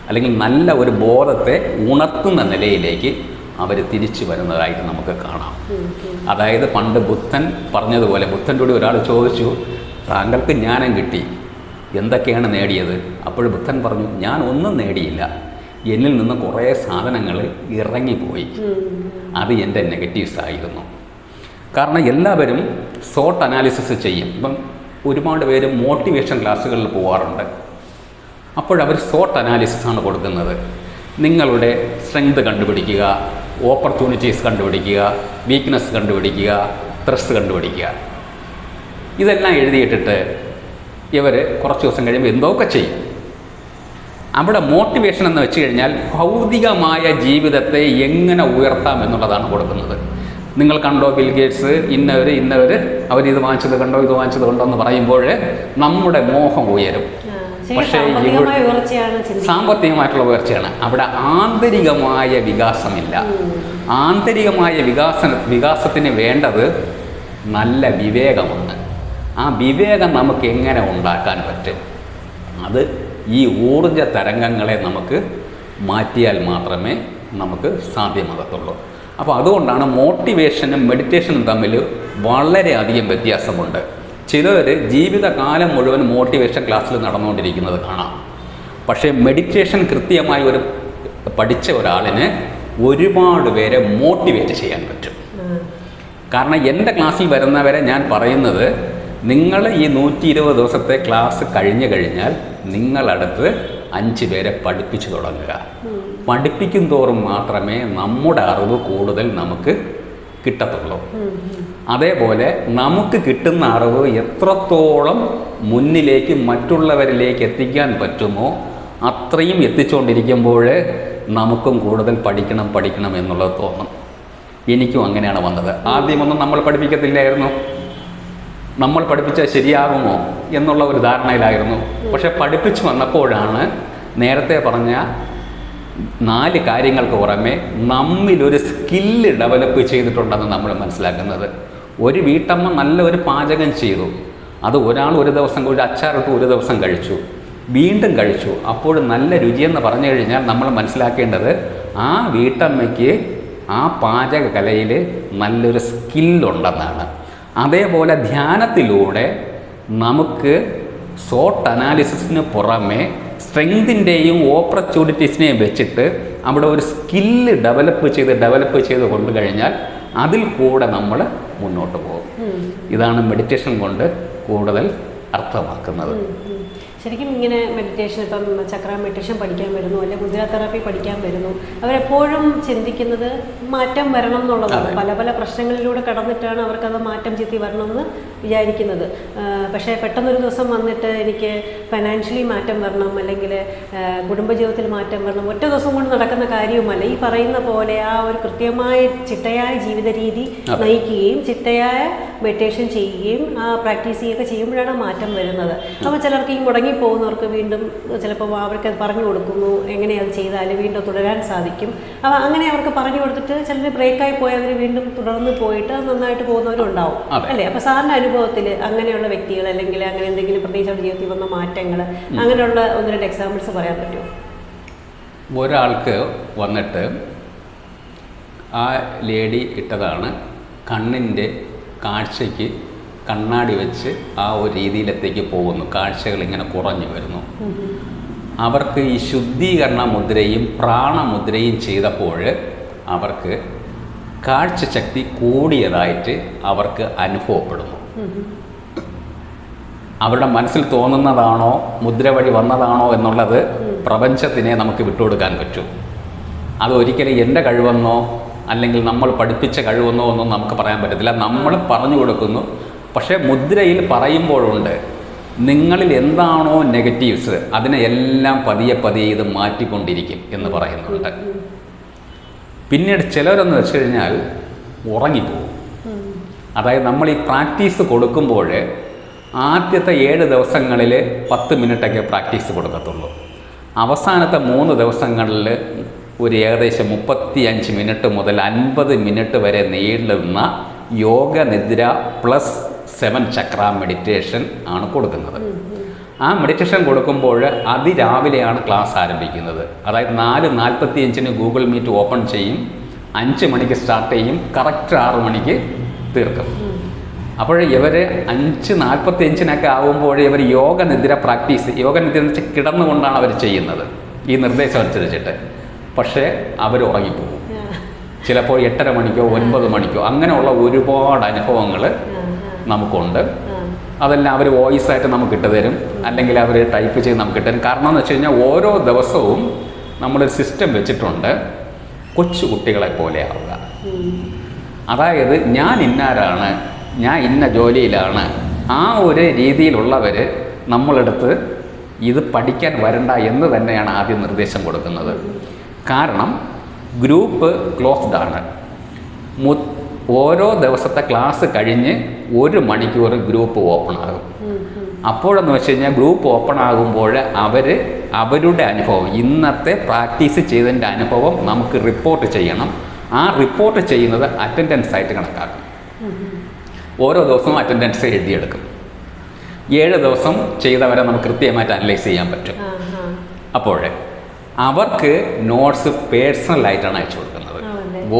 അല്ലെങ്കിൽ നല്ല ഒരു ബോധത്തെ ഉണർത്തുന്ന നിലയിലേക്ക് അവർ തിരിച്ചു വരുന്നതായിട്ട് നമുക്ക് കാണാം. അതായത് പണ്ട് ബുദ്ധൻ പറഞ്ഞതുപോലെ, ബുദ്ധൻ്റെ കൂടി ഒരാൾ ചോദിച്ചു, താങ്കൾക്ക് ജ്ഞാനം കിട്ടി, എന്തൊക്കെയാണ് നേടിയത്? അപ്പോൾ ബുദ്ധൻ പറഞ്ഞു, ഞാൻ ഒന്നും നേടിയില്ല, എന്നിൽ നിന്ന് കുറേ സാധനങ്ങൾ ഇറങ്ങിപ്പോയി. അത് എൻ്റെ നെഗറ്റീവ്സ് ആയിരുന്നു. കാരണം എല്ലാവരും സോട്ട് അനാലിസിസ് ചെയ്യും. ഇപ്പം ഒരുപാട് പേര് മോട്ടിവേഷൻ ക്ലാസ്സുകളിൽ പോകാറുണ്ട്. അപ്പോഴവർ സോട്ട് അനാലിസിസാണ് കൊടുക്കുന്നത്. നിങ്ങളുടെ സ്ട്രെങ്ത് കണ്ടുപിടിക്കുക, ഓപ്പർച്യൂണിറ്റീസ് കണ്ടുപിടിക്കുക, വീക്ക്നെസ് കണ്ടുപിടിക്കുക, ത്രെസ് കണ്ടുപിടിക്കുക. ഇതെല്ലാം എഴുതിയിട്ടിട്ട് ഇവർ കുറച്ച് ദിവസം കഴിയുമ്പോൾ എന്തൊക്കെ ചെയ്യും. അവിടെ മോട്ടിവേഷൻ എന്ന് വെച്ച് കഴിഞ്ഞാൽ ഭൗതികമായ ജീവിതത്തെ എങ്ങനെ ഉയർത്താം എന്നുള്ളതാണ് കൊടുക്കുന്നത്. നിങ്ങൾ കണ്ടോ, ബിൽഗേറ്റ്സ് ഇന്നവർ അവരിത് വാങ്ങിച്ചത് കണ്ടോ, ഇത് വാങ്ങിച്ചത് കണ്ടോ എന്ന് പറയുമ്പോൾ നമ്മുടെ മോഹം ഉയരും. പക്ഷേ സാമ്പത്തികമായിട്ടുള്ള ഉയർച്ചയാണ്. അവിടെ ആന്തരികമായ വികാസമില്ല. ആന്തരികമായ വികാസത്തിന് വേണ്ടത് നല്ല വിവേകമാണ്. ആ വിവേകം നമുക്ക് എങ്ങനെ ഉണ്ടാക്കാൻ പറ്റും? അത് ഈ ഊർജ തരംഗങ്ങളെ നമുക്ക് മാറ്റിയാൽ മാത്രമേ നമുക്ക് സാധ്യമാകത്തുള്ളൂ. അപ്പോൾ അതുകൊണ്ടാണ് മോട്ടിവേഷനും മെഡിറ്റേഷനും തമ്മിൽ വളരെയധികം വ്യത്യാസമുണ്ട്. ചിലർ ജീവിതകാലം മുഴുവൻ മോട്ടിവേഷൻ ക്ലാസ്സിൽ നടന്നുകൊണ്ടിരിക്കുന്നത് കാണാം. പക്ഷേ മെഡിറ്റേഷൻ കൃത്യമായി പഠിച്ച ഒരാളിന് ഒരുപാട് പേരെ മോട്ടിവേറ്റ് ചെയ്യാൻ പറ്റും. കാരണം എൻ്റെ ക്ലാസ്സിൽ വരുന്നവരെ ഞാൻ പറയുന്നത്, നിങ്ങൾ ഈ 120 ദിവസത്തെ ക്ലാസ് കഴിഞ്ഞു കഴിഞ്ഞാൽ നിങ്ങളടുത്ത് 5 പേരെ പഠിപ്പിച്ചു തുടങ്ങുക. പഠിപ്പിക്കും തോറും മാത്രമേ നമ്മുടെ അറിവ് കൂടുതൽ നമുക്ക് കിട്ടത്തുള്ളൂ. അതേപോലെ നമുക്ക് കിട്ടുന്ന അറിവ് എത്രത്തോളം മുന്നിലേക്ക് മറ്റുള്ളവരിലേക്ക് എത്തിക്കാൻ പറ്റുമോ അത്രയും എത്തിച്ചുകൊണ്ടിരിക്കുമ്പോൾ നമുക്കും കൂടുതൽ പഠിക്കണം എന്നുള്ളത് തോന്നും. എനിക്കും അങ്ങനെയാണ് വന്നത്. ആദ്യമൊന്നും നമ്മൾ പഠിപ്പിക്കത്തില്ലായിരുന്നു, നമ്മൾ പഠിപ്പിച്ചാൽ ശരിയാകുമോ എന്നുള്ള ഒരു ധാരണയിലായിരുന്നു. പക്ഷെ പഠിപ്പിച്ചു വന്നപ്പോഴാണ് നേരത്തെ പറഞ്ഞ 4 കാര്യങ്ങൾക്ക് പുറമെ നമ്മിലൊരു സ്കില്ല് ഡെവലപ്പ് ചെയ്തിട്ടുണ്ടെന്ന് നമ്മൾ മനസ്സിലാക്കുന്നത്. ഒരു വീട്ടമ്മ നല്ലൊരു പാചകം ചെയ്തു, അത് ഒരാൾ ഒരു ദിവസം ഒരു അച്ചാറിട്ട് ഒരു ദിവസം കഴിച്ചു, വീണ്ടും കഴിച്ചു, അപ്പോൾ നല്ല രുചിയെന്ന് പറഞ്ഞു കഴിഞ്ഞാൽ നമ്മൾ മനസ്സിലാക്കേണ്ടത് ആ വീട്ടമ്മയ്ക്ക് ആ പാചക കലയിൽ നല്ലൊരു സ്കില്ലുണ്ടെന്നാണ്. അതേപോലെ ധ്യാനത്തിലൂടെ നമുക്ക് സോട്ട് അനാലിസിസിന് പുറമെ സ്ട്രെങ്തിൻ്റെയും ഓപ്പർച്യൂണിറ്റീസിനെയും വെച്ചിട്ട് അവിടെ ഒരു സ്കില്ല് ഡെവലപ്പ് ചെയ്ത് കൊണ്ടു കഴിഞ്ഞാൽ അതിൽ കൂടെ നമ്മൾ മുന്നോട്ട് പോകും. ഇതാണ് മെഡിറ്റേഷൻ കൊണ്ട് കൂടുതൽ അർത്ഥമാക്കുന്നത്. ശരിക്കും ഇങ്ങനെ മെഡിറ്റേഷൻ, ഇപ്പം ചക്ര മെഡിറ്റേഷൻ പഠിക്കാൻ വരുന്നു, അല്ലെങ്കിൽ മുദ്ര തെറാപ്പി പഠിക്കാൻ വരുന്നു, അവരെപ്പോഴും ചിന്തിക്കുന്നത് മാറ്റം വരണം എന്നുള്ളതാണ്. പല പ്രശ്നങ്ങളിലൂടെ കടന്നിട്ടാണ് അവർക്കത് മാറ്റം ചെത്തി വരണമെന്ന് വിചാരിക്കുന്നത്. പക്ഷേ പെട്ടെന്നൊരു ദിവസം വന്നിട്ട് എനിക്ക് ഫൈനാൻഷ്യലി മാറ്റം വരണം, അല്ലെങ്കിൽ കുടുംബജീവിതത്തിൽ മാറ്റം വരണം, ഒറ്റ ദിവസം കൊണ്ട് നടക്കുന്ന കാര്യവുമല്ല. ഈ പറയുന്ന പോലെ ആ ഒരു കൃത്യമായ ചിട്ടയായ ജീവിത രീതി നയിക്കുകയും ചിട്ടയായ മെഡിറ്റേഷൻ ചെയ്യുകയും പ്രാക്ടീസ് ചെയ്യുകയൊക്കെ ചെയ്യുമ്പോഴാണ് മാറ്റം വരുന്നത്. അപ്പോൾ ചിലർക്ക് ഈ മുടങ്ങി പോകുന്നവർക്ക് വീണ്ടും ചിലപ്പോൾ അവർക്ക് അത് പറഞ്ഞു കൊടുക്കുന്നു, എങ്ങനെ അത് ചെയ്താൽ വീണ്ടും തുടരാൻ സാധിക്കും. അപ്പോൾ അങ്ങനെ അവർക്ക് പറഞ്ഞു കൊടുത്തിട്ട് ചിലർ ബ്രേക്കായി പോയവർ വീണ്ടും തുടർന്ന് പോയിട്ട് നന്നായിട്ട് പോകുന്നവരും ഉണ്ടാവും അല്ലേ? അപ്പോൾ സാറിൻ്റെ അനുഭവത്തിൽ അങ്ങനെയുള്ള വ്യക്തികൾ, അല്ലെങ്കിൽ അങ്ങനെ എന്തെങ്കിലും പ്രത്യേകിച്ച് അവരുടെ ജീവിതത്തിൽ വന്ന മാറ്റങ്ങൾ, അങ്ങനെയുള്ള 1-2 എക്സാമ്പിൾസ് പറയാൻ പറ്റുമോ? ഒരാൾക്ക് വന്നിട്ട് ആ ലേഡി ഇട്ടതാണ് കണ്ണിൻ്റെ കാഴ്ചയ്ക്ക് കണ്ണാടി വെച്ച് ആ ഒരു രീതിയിലത്തേക്ക് പോകുന്നു, കാഴ്ചകൾ ഇങ്ങനെ കുറഞ്ഞു വരുന്നു. അവർക്ക് ഈ ശുദ്ധീകരണ മുദ്രയും പ്രാണമുദ്രയും ചെയ്തപ്പോൾ അവർക്ക് കാഴ്ചശക്തി കൂടിയതായിട്ട് അവർക്ക് അനുഭവപ്പെടുന്നു. അവരുടെ മനസ്സിൽ തോന്നുന്നതാണോ മുദ്ര വഴി വന്നതാണോ എന്നുള്ളത് പ്രപഞ്ചത്തിനെ നമുക്ക് വിട്ടുകൊടുക്കാൻ പറ്റും. അതൊരിക്കലും എൻ്റെ കഴിവെന്നോ അല്ലെങ്കിൽ നമ്മൾ പഠിപ്പിച്ച കഴിവെന്നോ ഒന്നും നമുക്ക് പറയാൻ പറ്റത്തില്ല. നമ്മൾ പറഞ്ഞു കൊടുക്കുന്നു. പക്ഷേ മുദ്രയിൽ പറയുമ്പോഴുണ്ട് നിങ്ങളിൽ എന്താണോ നെഗറ്റീവ്സ് അതിനെ എല്ലാം പതിയെ ഇത് മാറ്റിക്കൊണ്ടിരിക്കും എന്ന് പറയുന്നുണ്ട്. പിന്നീട് ചിലരെന്ന് വെച്ച് കഴിഞ്ഞാൽ ഉറങ്ങിപ്പോകും. അതായത് നമ്മൾ ഈ പ്രാക്ടീസ് കൊടുക്കുമ്പോൾ ആദ്യത്തെ 7 ദിവസങ്ങളിൽ 10 മിനിറ്റൊക്കെ പ്രാക്ടീസ് കൊടുക്കത്തുള്ളൂ. അവസാനത്തെ 3 ദിവസങ്ങളിൽ ഒരു ഏകദേശം 35 മിനിറ്റ് മുതൽ 50 മിനിറ്റ് വരെ നീളുന്ന യോഗ നിദ്ര പ്ലസ് 7 ചക്ര മെഡിറ്റേഷൻ ആണ് കൊടുക്കുന്നത്. ആ മെഡിറ്റേഷൻ കൊടുക്കുമ്പോൾ അതിരാവിലെയാണ് ക്ലാസ് ആരംഭിക്കുന്നത്. അതായത് 4:45 ഗൂഗിൾ മീറ്റ് ഓപ്പൺ ചെയ്യും, 5 മണിക്ക് സ്റ്റാർട്ട് ചെയ്യും, കറക്റ്റ് 6 മണിക്ക് തീർക്കും. അപ്പോൾ ഇവർ 5:45 ആകുമ്പോൾ ഇവർ യോഗ നിദ്ര എന്ന് വെച്ചാൽ കിടന്നുകൊണ്ടാണ് അവർ ചെയ്യുന്നത് ഈ നിർദ്ദേശം അനുസരിച്ചിട്ട്. പക്ഷേ അവർ ഉറങ്ങിപ്പോകും. ചിലപ്പോൾ 8:30 മണിക്കോ 9 മണിക്കോ അങ്ങനെയുള്ള ഒരുപാട് അനുഭവങ്ങൾ നമുക്കുണ്ട്. അതെല്ലാം അവർ വോയിസായിട്ട് നമുക്ക് ഇട്ടുതരും, അല്ലെങ്കിൽ അവർ ടൈപ്പ് ചെയ്ത് നമുക്ക് ഇട്ടുതരും. കാരണം എന്ന് വെച്ച് കഴിഞ്ഞാൽ ഓരോ ദിവസവും നമ്മളൊരു സിസ്റ്റം വെച്ചിട്ടുണ്ട്, കൊച്ചു കുട്ടികളെ പോലെ ആവുക. അതായത് ഞാൻ ഇന്നാരാണ്, ഞാൻ ഇന്ന ജോലിയിലാണ്, ആ ഒരു രീതിയിലുള്ളവർ നമ്മളെടുത്ത് ഇത് പഠിക്കാൻ വരണ്ട എന്ന് തന്നെയാണ് ആദ്യം നിർദ്ദേശം കൊടുക്കുന്നത്. കാരണം ഗ്രൂപ്പ് ക്ലോസ്ഡ് ആണ്. ഓരോ ദിവസത്തെ ക്ലാസ് കഴിഞ്ഞ് 1 മണിക്കൂർ ഗ്രൂപ്പ് ഓപ്പൺ ആകും. അപ്പോഴെന്ന് വെച്ച് കഴിഞ്ഞാൽ ഗ്രൂപ്പ് ഓപ്പൺ ആകുമ്പോൾ അവരുടെ അനുഭവം, ഇന്നത്തെ പ്രാക്ടീസ് ചെയ്തതിൻ്റെ അനുഭവം നമുക്ക് റിപ്പോർട്ട് ചെയ്യണം. ആ റിപ്പോർട്ട് ചെയ്യുന്നത് അറ്റൻഡൻസ് ആയിട്ട് കണക്കാക്കും. ഓരോ ദിവസവും അറ്റൻഡൻസ് എഴുതിയെടുക്കും. 7 ദിവസം ചെയ്തവരെ നമുക്ക് കൃത്യമായിട്ട് അനലൈസ് ചെയ്യാൻ പറ്റും. അപ്പോൾ അവർക്ക് നോട്ട്സ് പേഴ്സണലായിട്ടാണ് അയച്ചു കൊടുക്കുന്നത്.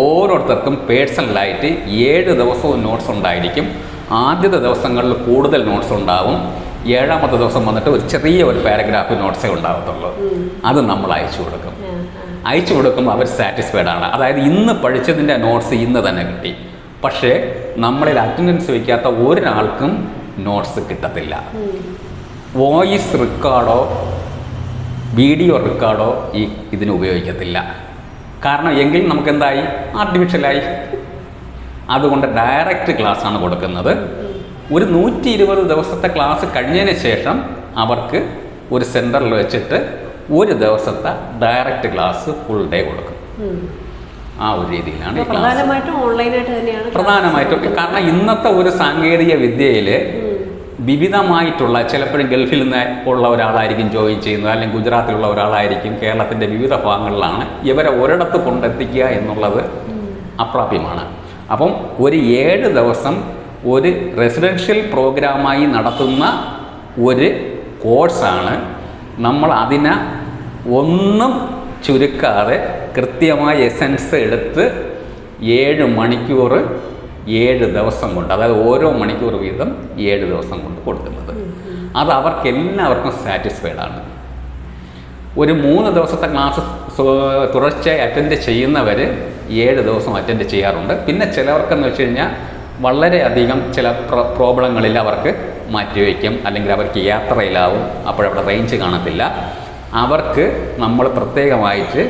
ഓരോരുത്തർക്കും പേഴ്സണലായിട്ട് 7 ദിവസവും നോട്ട്സ് ഉണ്ടായിരിക്കും. ആദ്യത്തെ ദിവസങ്ങളിൽ കൂടുതൽ നോട്ട്സ് ഉണ്ടാവും. 7ാമത്തെ ദിവസം വന്നിട്ട് ഒരു ചെറിയ ഒരു പാരഗ്രാഫ് നോട്ട്സേ ഉണ്ടാകത്തുള്ളൂ. അത് നമ്മൾ അയച്ചു കൊടുക്കും. അയച്ചു കൊടുക്കുമ്പോൾ അവർ സാറ്റിസ്ഫൈഡ് ആണ്. അതായത് ഇന്ന് പഠിച്ചതിൻ്റെ നോട്ട്സ് ഇന്ന് തന്നെ കിട്ടി. പക്ഷേ നമ്മളിൽ അറ്റൻഡൻസ് വയ്ക്കാത്ത ഒരാൾക്കും നോട്ട്സ് കിട്ടത്തില്ല. വോയിസ് റെക്കോർഡോ വീഡിയോ റെക്കോർഡോ ഇതിന് ഉപയോഗിക്കത്തില്ല. കാരണം എങ്കിൽ നമുക്ക് എന്തായി, ആർട്ടിഫിഷ്യലായി. അതുകൊണ്ട് ഡയറക്റ്റ് ക്ലാസ്സാണ് കൊടുക്കുന്നത്. ഒരു 120 ദിവസത്തെ ക്ലാസ് കഴിഞ്ഞതിന് ശേഷം അവർക്ക് ഒരു സെൻറ്ററിൽ വെച്ചിട്ട് ഒരു ദിവസത്തെ ഡയറക്റ്റ് ക്ലാസ് ഫുൾ ഡേ കൊടുക്കും. ആ ഒരു രീതിയിലാണ് ഈ ക്ലാസ്. പ്രധാനമായിട്ടും ഓൺലൈനായിട്ട് തന്നെയാണ് പ്രധാനമായിട്ടും. കാരണം ഇന്നത്തെ ഒരു സാങ്കേതിക വിദ്യയിൽ വിവിധമായിട്ടുള്ള, ചിലപ്പോഴും ഗൾഫിൽ നിന്ന് ഉള്ള ഒരാളായിരിക്കും ജോയിൻ ചെയ്യുന്നത്, അല്ലെങ്കിൽ ഗുജറാത്തിലുള്ള ഒരാളായിരിക്കും, കേരളത്തിൻ്റെ വിവിധ ഭാഗങ്ങളിലാണ്. ഇവരെ ഒരിടത്ത് കൊണ്ടെത്തിക്കുക എന്നുള്ളത് അപ്രാപ്യമാണ്. അപ്പം ഒരു 7 ദിവസം ഒരു റെസിഡൻഷ്യൽ പ്രോഗ്രാമായി നടത്തുന്ന ഒരു കോഴ്സാണ്. നമ്മൾ അതിനെ ഒന്നും ചുരുക്കാതെ കൃത്യമായ എസൻസ് എടുത്ത് 7 മണിക്കൂർ 7 ദിവസം കൊണ്ട്, അതായത് ഓരോ മണിക്കൂർ വീതം 7 ദിവസം കൊണ്ട് കൊടുക്കുന്നത്. അത് അവർക്കെല്ലാവർക്കും സാറ്റിസ്ഫൈഡ് ആണ്. ഒരു 3 ദിവസത്തെ ക്ലാസ് തുടർച്ചയായി അറ്റൻഡ് ചെയ്യുന്നവർ 7 ദിവസം അറ്റൻഡ് ചെയ്യാറുണ്ട്. പിന്നെ ചിലവർക്കെന്ന് വെച്ച് കഴിഞ്ഞാൽ വളരെയധികം ചില പ്രോബ്ലങ്ങളിൽ അവർക്ക് മാറ്റിവെക്കും, അല്ലെങ്കിൽ അവർക്ക് യാത്രയിലാവും, അപ്പോഴവിടെ റേഞ്ച് കാണത്തില്ല. അവർക്ക് നമ്മൾ പ്രത്യേകമായിട്ട്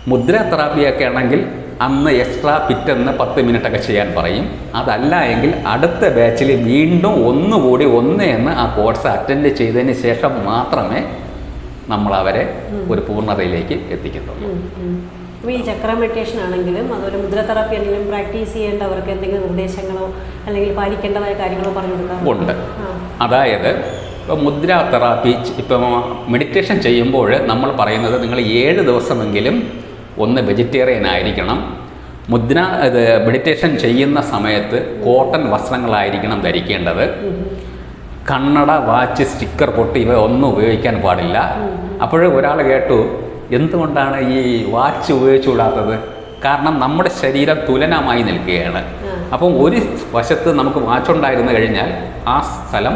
മുദ്ര തെറാപ്പിയൊക്കെ ആണെങ്കിൽ അന്ന് എക്സ്ട്രാ പിറ്റെന്ന് 10 മിനിറ്റൊക്കെ ചെയ്യാൻ പറയും. അതല്ല എങ്കിൽ അടുത്ത ബാച്ചിൽ വീണ്ടും ഒന്നുകൂടി 1 എന്ന് ആ കോഴ്സ് അറ്റൻഡ് ചെയ്തതിന് ശേഷം മാത്രമേ നമ്മൾ അവരെ ഒരു പൂർണ്ണതയിലേക്ക് എത്തിക്കുന്നുള്ളൂ. ഈ ചക്ര മെഡിറ്റേഷൻ ആണെങ്കിലും അതുപോലെ മുദ്ര തെറാപ്പി ആണെങ്കിലും പ്രാക്ടീസ് ചെയ്യേണ്ടവർക്ക് എന്തെങ്കിലും നിർദ്ദേശങ്ങളോ അല്ലെങ്കിൽ പാലിക്കേണ്ടതായ കാര്യങ്ങളോ പറഞ്ഞു കൊടുക്കാറുണ്ട്? അതായത് ഇപ്പോൾ മുദ്ര തെറാപ്പി, ഇപ്പോൾ മെഡിറ്റേഷൻ ചെയ്യുമ്പോൾ നമ്മൾ പറയുന്നത് നിങ്ങൾ 7 ദിവസമെങ്കിലും ഒന്ന് വെജിറ്റേറിയൻ ആയിരിക്കണം. മെഡിറ്റേഷൻ ചെയ്യുന്ന സമയത്ത് കോട്ടൺ വസ്ത്രങ്ങളായിരിക്കണം ധരിക്കേണ്ടത്. കണ്ണട, വാച്ച്, സ്റ്റിക്കർ, പൊട്ടി ഇവ ഒന്നും ഉപയോഗിക്കാൻ പാടില്ല. അപ്പോഴേ ഒരാൾ കേട്ടു, എന്തുകൊണ്ടാണ് ഈ വാച്ച് ഉപയോഗിച്ചുകൂടാത്തത്? കാരണം നമ്മുടെ ശരീരം തുലനമായി നിൽക്കുകയാണ്. അപ്പം ഒരു വശത്ത് നമുക്ക് വാച്ചുണ്ടായിരുന്നു കഴിഞ്ഞാൽ ആ സ്ഥലം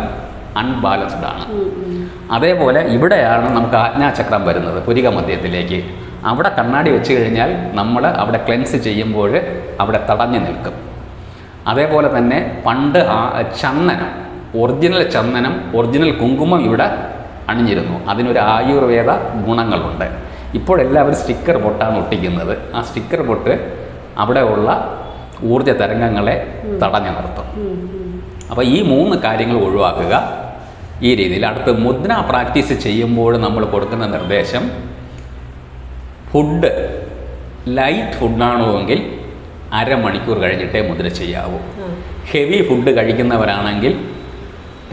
അൺബാലൻസ്ഡ് ആണ്. അതേപോലെ ഇവിടെയാണ് നമുക്ക് ആജ്ഞാചക്രം വരുന്നത്, പുരിക മധ്യത്തിലേക്ക്. അവിടെ കണ്ണാടി വെച്ച് കഴിഞ്ഞാൽ നമ്മൾ അവിടെ ക്ലെൻസ് ചെയ്യുമ്പോൾ അവിടെ തടഞ്ഞു നിൽക്കും. അതേപോലെ തന്നെ പണ്ട് ചന്ദനം, ഒറിജിനൽ ചന്ദനം, ഒറിജിനൽ കുങ്കുമം ഇവിടെ അണിഞ്ഞിരുന്നു. അതിനൊരു ആയുർവേദ ഗുണങ്ങളുണ്ട്. ഇപ്പോഴെല്ലാവരും സ്റ്റിക്കർ പൊട്ടാണ് ഒട്ടിക്കുന്നത്. ആ സ്റ്റിക്കർ പൊട്ട് അവിടെയുള്ള ഊർജ്ജ തരംഗങ്ങളെ തടഞ്ഞു നിർത്തും. അപ്പോൾ ഈ 3 കാര്യങ്ങൾ ഒഴിവാക്കുക. ഈ രീതിയിൽ അടുത്ത് മുദ്ര പ്രാക്ടീസ് ചെയ്യുമ്പോൾ നമ്മൾ കൊടുക്കുന്ന നിർദ്ദേശം, ഫുഡ് ലൈറ്റ് ഫുഡാണോ എങ്കിൽ അരമണിക്കൂർ കഴിഞ്ഞിട്ടേ മുദ്ര ചെയ്യാവൂ. ഹെവി ഫുഡ് കഴിക്കുന്നവരാണെങ്കിൽ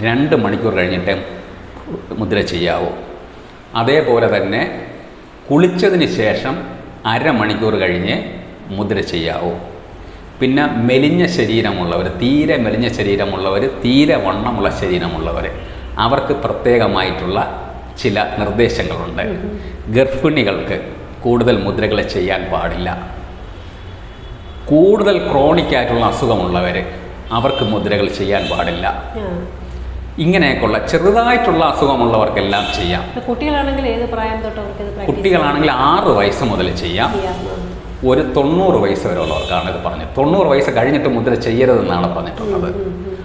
2 മണിക്കൂർ കഴിഞ്ഞിട്ടേ മുദ്ര ചെയ്യാവൂ. അതേപോലെ തന്നെ കുളിച്ചതിന് ശേഷം അരമണിക്കൂർ കഴിഞ്ഞ് മുദ്ര ചെയ്യാവൂ. പിന്നെ മെലിഞ്ഞ ശരീരമുള്ളവർ, തീരെ മെലിഞ്ഞ ശരീരമുള്ളവർ, തീരെ വണ്ണമുള്ള ശരീരമുള്ളവർ, അവർക്ക് പ്രത്യേകമായിട്ടുള്ള ചില നിർദ്ദേശങ്ങളുണ്ട്. ഗർഭിണികൾക്ക് കൂടുതൽ മുദ്രകൾ ചെയ്യാൻ പാടില്ല. കൂടുതൽ ക്രോണിക്കായിട്ടുള്ള അസുഖമുള്ളവർ, അവർക്ക് മുദ്രകൾ ചെയ്യാൻ പാടില്ല. ഇങ്ങനെയൊക്കെയുള്ള ചെറുതായിട്ടുള്ള അസുഖമുള്ളവർക്കെല്ലാം ചെയ്യാം. കുട്ടികളാണെങ്കിൽ ഏത് പ്രായം തൊട്ട്? കുട്ടികളാണെങ്കിൽ 6 വയസ്സ് മുതൽ ചെയ്യാം. ഒരു 90 വയസ്സ് വരെ ഉള്ളവർക്കാണ് ഇത് പറഞ്ഞത്. 90 വയസ്സ് കഴിഞ്ഞിട്ട് മുദ്ര ചെയ്യരുതെന്നാണ് പറഞ്ഞിട്ടുള്ളത്.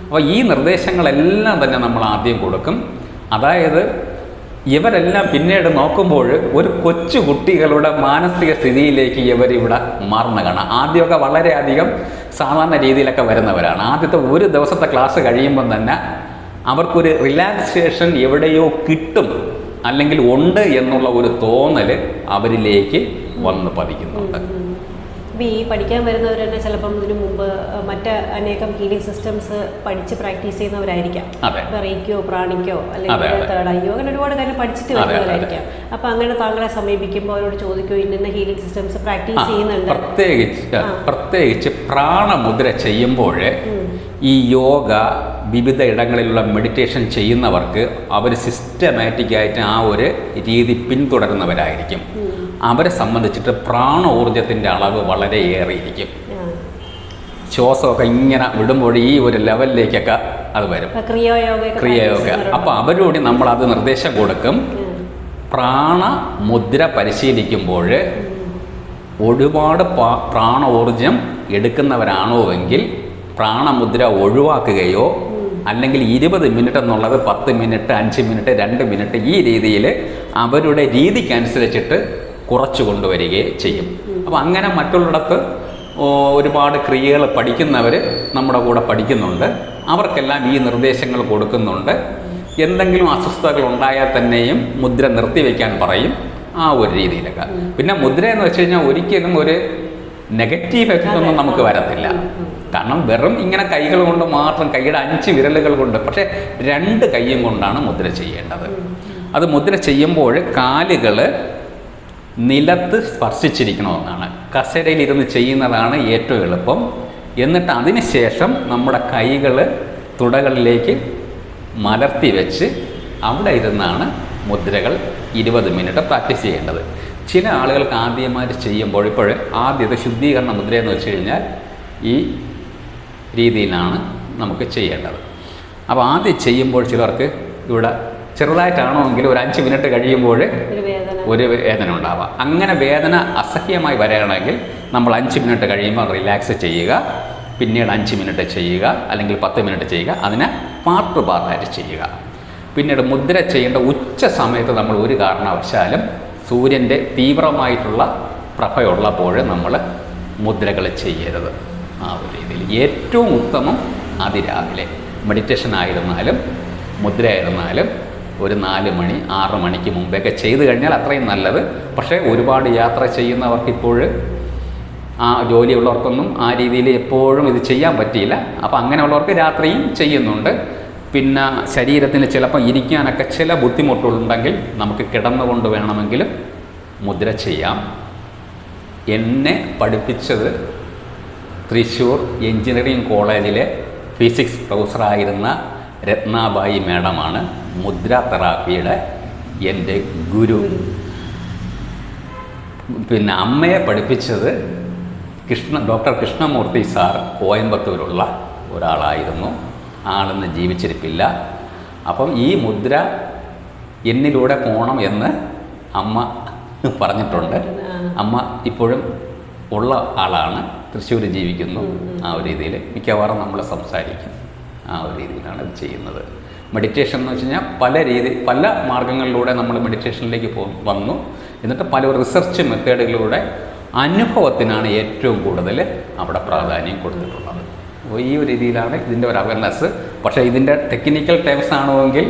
അപ്പോൾ ഈ നിർദ്ദേശങ്ങളെല്ലാം തന്നെ നമ്മൾ ആദ്യം കൊടുക്കും. അതായത് ഇവരെല്ലാം പിന്നീട് നോക്കുമ്പോൾ ഒരു കൊച്ചു കുട്ടികളുടെ മാനസിക സ്ഥിതിയിലേക്ക് ഇവരിവിടെ മാറുന്ന കാണാം. ആദ്യമൊക്കെ വളരെയധികം സാധാരണ രീതിയിലൊക്കെ വരുന്നവരാണ്. ആദ്യത്തെ ഒരു ദിവസത്തെ ക്ലാസ് കഴിയുമ്പം തന്നെ അവർക്കൊരു റിലാക്സേഷൻ എവിടെയോ കിട്ടും, അല്ലെങ്കിൽ ഉണ്ട് എന്നുള്ള ഒരു തോന്നൽ അവരിലേക്ക് വന്ന് പതിക്കുന്നുണ്ട്. അപ്പോൾ ഈ പഠിക്കാൻ വരുന്നവർ തന്നെ ചിലപ്പം ഇതിനു മുമ്പ് മറ്റ് അനേകം ഹീലിംഗ് സിസ്റ്റംസ് പഠിച്ച് പ്രാക്ടീസ് ചെയ്യുന്നവരായിരിക്കാം. റേക്കിയോ, പ്രാണിക്കോ, അല്ലെങ്കിൽ തേർഡ് ഐയോ, അങ്ങനെ ഒരുപാട് കാര്യം പഠിച്ചിട്ട് വരുന്നവരായിരിക്കാം. അപ്പം അങ്ങനെ താങ്കളെ സമീപിക്കുമ്പോൾ അവരോട് ചോദിക്കോ, ഇന്ന ഹീലിംഗ് സിസ്റ്റംസ് പ്രാക്ടീസ് ചെയ്യുന്നുണ്ട്? പ്രത്യേകിച്ച് പ്രാണമുദ്ര ചെയ്യുമ്പോൾ ഈ യോഗ, വിവിധ ഇടങ്ങളിലുള്ള മെഡിറ്റേഷൻ ചെയ്യുന്നവർക്ക് അവർ സിസ്റ്റമാറ്റിക്കായിട്ട് ആ ഒരു രീതി പിന്തുടരുന്നവരായിരിക്കും. അവരെ സംബന്ധിച്ചിട്ട് പ്രാണ ഊർജത്തിൻ്റെ അളവ് വളരെ ഏറിയിരിക്കും. ശ്വാസമൊക്കെ ഇങ്ങനെ വിടുമ്പോൾ ഈ ഒരു ലെവലിലേക്കൊക്കെ അത് വരും, ക്രിയയോഗ. അപ്പോൾ അവരോട് നമ്മളത് നിർദ്ദേശം കൊടുക്കും. പ്രാണമുദ്ര പരിശീലിക്കുമ്പോൾ ഒരുപാട് പ്രാണ ഊർജം എടുക്കുന്നവരാണോ എങ്കിൽ പ്രാണമുദ്ര ഒഴിവാക്കുകയോ, അല്ലെങ്കിൽ 20 മിനിറ്റ് എന്നുള്ളത് 10 മിനിറ്റ്, 5 മിനിറ്റ്, 2 മിനിറ്റ്, ഈ രീതിയിൽ അവരുടെ രീതിക്കനുസരിച്ചിട്ട് കുറച്ച് കൊണ്ടുവരികയും ചെയ്യും. അപ്പോൾ അങ്ങനെ മറ്റുള്ളിടത്ത് ഒരുപാട് ക്രിയകൾ പഠിക്കുന്നവർ നമ്മുടെ കൂടെ പഠിക്കുന്നുണ്ട്. അവർക്കെല്ലാം ഈ നിർദ്ദേശങ്ങൾ കൊടുക്കുന്നുണ്ട്. എന്തെങ്കിലും അസ്വസ്ഥതകൾ ഉണ്ടായാൽ തന്നെയും മുദ്ര നിർത്തിവെക്കാൻ പറയും. ആ ഒരു രീതിയിലൊക്കെ. പിന്നെ മുദ്ര എന്ന് വെച്ച് കഴിഞ്ഞാൽ ഒരിക്കലും ഒരു നെഗറ്റീവ് എഫക്റ്റ് ഒന്നും നമുക്ക് വരത്തില്ല. കാരണം വെറും ഇങ്ങനെ കൈകൾ കൊണ്ട് മാത്രം, കൈയുടെ 5 വിരലുകൾ കൊണ്ട്, പക്ഷേ 2 കൈയും കൊണ്ടാണ് മുദ്ര ചെയ്യേണ്ടത്. അത് മുദ്ര ചെയ്യുമ്പോൾ കാലുകൾ നിലത്ത് സ്പർശിച്ചിരിക്കണമെന്നാണ്. കസേരയിലിരുന്ന് ചെയ്യുന്നതാണ് ഏറ്റവും എളുപ്പം. എന്നിട്ട് അതിന് ശേഷം നമ്മുടെ കൈകൾ തുടകളിലേക്ക് മലർത്തി വെച്ച് അവിടെ ഇരുന്നാണ് മുദ്രകൾ 20 മിനിറ്റ് പ്രാക്ടീസ് ചെയ്യേണ്ടത്. ചില ആളുകൾക്ക് ആദ്യമായിട്ട് ചെയ്യുമ്പോൾ ആദ്യത്തെ ശുദ്ധീകരണ മുദ്ര എന്ന് വെച്ച് കഴിഞ്ഞാൽ ഈ രീതിയിലാണ് നമുക്ക് ചെയ്യേണ്ടത്. അപ്പോൾ ആദ്യം ചെയ്യുമ്പോൾ ചിലർക്ക് ഇവിടെ ചെറുതായിട്ടാണോ എങ്കിലും ഒരു 5 മിനിറ്റ് കഴിയുമ്പോൾ ഒരു വേദന ഉണ്ടാവാം. അങ്ങനെ വേദന അസഹ്യമായി വരികയാണെങ്കിൽ നമ്മൾ 5 മിനിറ്റ് കഴിയുമ്പോൾ റിലാക്സ് ചെയ്യുക, പിന്നീട് 5 മിനിറ്റ് ചെയ്യുക, അല്ലെങ്കിൽ 10 മിനിറ്റ് ചെയ്യുക. അതിനെ പാർട്ടായിട്ട് ചെയ്യുക. പിന്നീട് മുദ്ര ചെയ്യേണ്ട ഉച്ച സമയത്ത് നമ്മൾ ഒരു കാരണവശാലും സൂര്യൻ്റെ തീവ്രമായിട്ടുള്ള പ്രഭയുള്ളപ്പോൾ നമ്മൾ മുദ്രകൾ ചെയ്യരുത്. ആ ഒരു രീതിയിൽ ഏറ്റവും ഉത്തമം അതിരാവിലെ മെഡിറ്റേഷൻ ആയിരുന്നാലും മുദ്ര ആയിരുന്നാലും ഒരു 4 മണി 6 മണിക്ക് മുമ്പൊക്കെ ചെയ്തു കഴിഞ്ഞാൽ അത്രയും നല്ലത്. പക്ഷേ ഒരുപാട് യാത്ര ചെയ്യുന്നവർക്കിപ്പോൾ ആ ജോലിയുള്ളവർക്കൊന്നും ആ രീതിയിൽ എപ്പോഴും ഇത് ചെയ്യാൻ പറ്റിയില്ല. അപ്പോൾ അങ്ങനെയുള്ളവർക്ക് രാത്രിയും ചെയ്യുന്നുണ്ട്. പിന്നെ ശരീരത്തിന് ചിലപ്പോൾ ഇരിക്കാനൊക്കെ ചില ബുദ്ധിമുട്ടുണ്ടെങ്കിൽ നമുക്ക് കിടന്നുകൊണ്ട് വേണമെങ്കിലും മുദ്ര ചെയ്യാം. എന്നെ പഠിപ്പിച്ചത് തൃശ്ശൂർ എഞ്ചിനീയറിംഗ് കോളേജിലെ ഫിസിക്സ് പ്രൊഫസറായിരുന്ന രത്നാബായി മാഡമാണ് മുദ്ര തെറാപ്പിയുടെ എൻ്റെ ഗുരു. പിന്നെ അമ്മയെ പഠിപ്പിച്ചത് ഡോക്ടർ കൃഷ്ണമൂർത്തി സാർ, കോയമ്പത്തൂരുള്ള ഒരാളായിരുന്നു. ആളിന്ന് ജീവിച്ചിരിപ്പില്ല. അപ്പം ഈ മുദ്ര എന്നിലൂടെ പോകണം എന്ന് അമ്മ പറഞ്ഞിട്ടുണ്ട്. അമ്മ ഇപ്പോഴും ഉള്ള ആളാണ്, തൃശ്ശൂർ ജീവിക്കുന്നു. ആ ഒരു രീതിയിൽ മിക്കവാറും നമ്മൾ സംസാരിക്കും. ആ ഒരു രീതിയിലാണ് ഇത് ചെയ്യുന്നത്. മെഡിറ്റേഷൻ എന്ന് വെച്ച് കഴിഞ്ഞാൽ പല മാർഗങ്ങളിലൂടെ നമ്മൾ മെഡിറ്റേഷനിലേക്ക് വന്നു. എന്നിട്ട് പല റിസർച്ച് മെത്തേഡുകളിലൂടെ അനുഭവത്തിനാണ് ഏറ്റവും കൂടുതൽ അവിടെ പ്രാധാന്യം കൊടുത്തിട്ടുള്ളത്. അപ്പോൾ ഈ ഒരു രീതിയിലാണ് ഇതിൻ്റെ ഒരു അവയർനെസ്. പക്ഷേ ഇതിൻ്റെ ടെക്നിക്കൽ ടേംസ് ആണെങ്കിൽ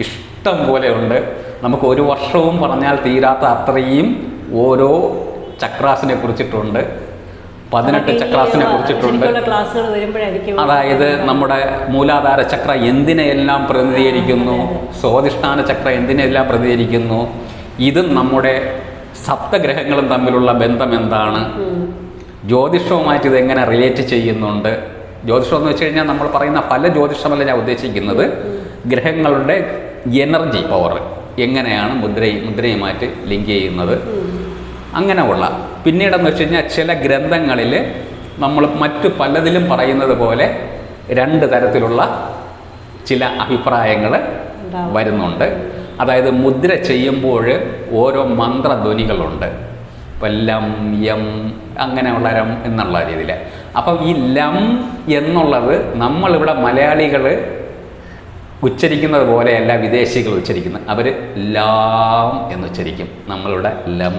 ഇഷ്ടം പോലെ ഉണ്ട്. നമുക്ക് ഒരു വർഷവും പറഞ്ഞാൽ തീരാത്ത അത്രയും ഓരോ ചക്രാസിനെ കുറിച്ചിട്ടുണ്ട്. 18 ചക്രാസിനെ കുറിച്ചിട്ടുണ്ട്. അതായത് നമ്മുടെ മൂലാധാര ചക്ര എന്തിനെല്ലാം പ്രതിനിധീകരിക്കുന്നു, സ്വാധിഷ്ഠാന ചക്ര എന്തിനെല്ലാം പ്രതിനിധീകരിക്കുന്നു, ഇതും നമ്മുടെ സപ്തഗ്രഹങ്ങളും തമ്മിലുള്ള ബന്ധം എന്താണ്, ജ്യോതിഷവുമായിട്ട് ഇതെങ്ങനെ റിലേറ്റ് ചെയ്യുന്നുണ്ട്. ജ്യോതിഷം എന്ന് വെച്ച് കഴിഞ്ഞാൽ നമ്മൾ പറയുന്ന പല ജ്യോതിഷമല്ല ഞാൻ ഉദ്ദേശിക്കുന്നത്. ഗ്രഹങ്ങളുടെ എനർജി പവർ എങ്ങനെയാണ് മുദ്രയുമായിട്ട് ലിങ്ക് ചെയ്യുന്നത്, അങ്ങനെയുള്ള. പിന്നീടെന്ന് വെച്ച് കഴിഞ്ഞാൽ ചില ഗ്രന്ഥങ്ങളിൽ നമ്മൾ മറ്റു പലതിലും പറയുന്നത് പോലെ 2 തരത്തിലുള്ള ചില അഭിപ്രായങ്ങൾ വരുന്നുണ്ട്. അതായത് മുദ്ര ചെയ്യുമ്പോൾ ഓരോ മന്ത്രധ്വനികളുണ്ട്. ഇപ്പം ലം യം അങ്ങനെയുള്ള രം എന്നുള്ള രീതിയിൽ. അപ്പം ഈ ലം എന്നുള്ളത് നമ്മളിവിടെ മലയാളികൾ ഉച്ചരിക്കുന്നത് പോലെയല്ല വിദേശികൾ ഉച്ചരിക്കുന്നത്. അവർ ലാം എന്ന് ഉച്ചരിക്കും, നമ്മളിവിടെ ലം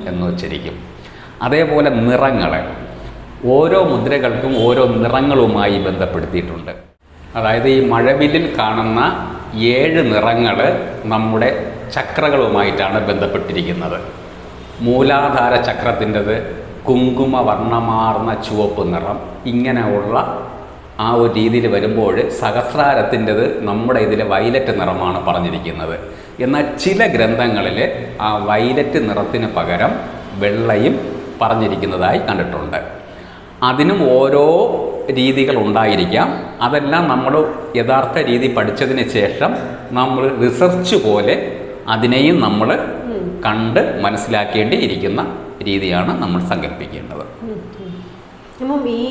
എന്ന് ഉച്ചരിക്കും. അതേപോലെ നിറങ്ങൾ, ഓരോ മുദ്രകൾക്കും ഓരോ നിറങ്ങളുമായി ബന്ധപ്പെടുത്തിയിട്ടുണ്ട്. അതായത് ഈ മഴവില്ലിൽ കാണുന്ന 7 നിറങ്ങൾ നമ്മുടെ ചക്രകളുമായിട്ടാണ് ബന്ധപ്പെട്ടിരിക്കുന്നത്. മൂലാധാര ചക്രത്തിൻ്റെത് കുങ്കുമ വർണ്ണമാർന്ന ചുവപ്പ് നിറം. ഇങ്ങനെയുള്ള ആ ഒരു രീതിയിൽ വരുമ്പോൾ സഹസ്രാരത്തിൻ്റെത് നമ്മുടെ ഇതിൽ വയലറ്റ് നിറമാണ് പറഞ്ഞിരിക്കുന്നത്. എന്നാൽ ചില ഗ്രന്ഥങ്ങളിൽ ആ വയലറ്റ് നിറത്തിന് പകരം വെള്ളയും പറഞ്ഞിരിക്കുന്നതായി കണ്ടിട്ടുണ്ട്. അതിനും ഓരോ രീതികൾ ഉണ്ടായിരിക്കാം. അതെല്ലാം നമ്മൾ യഥാർത്ഥ രീതി പഠിച്ചതിന് ശേഷം നമ്മൾ റിസർച്ച് പോലെ അതിനെയും നമ്മൾ കണ്ട് മനസ്സിലാക്കേണ്ടി ഇരിക്കുന്ന രീതിയാണ് നമ്മൾ സങ്കല്പിക്കേണ്ടത്. അപ്പം ഈ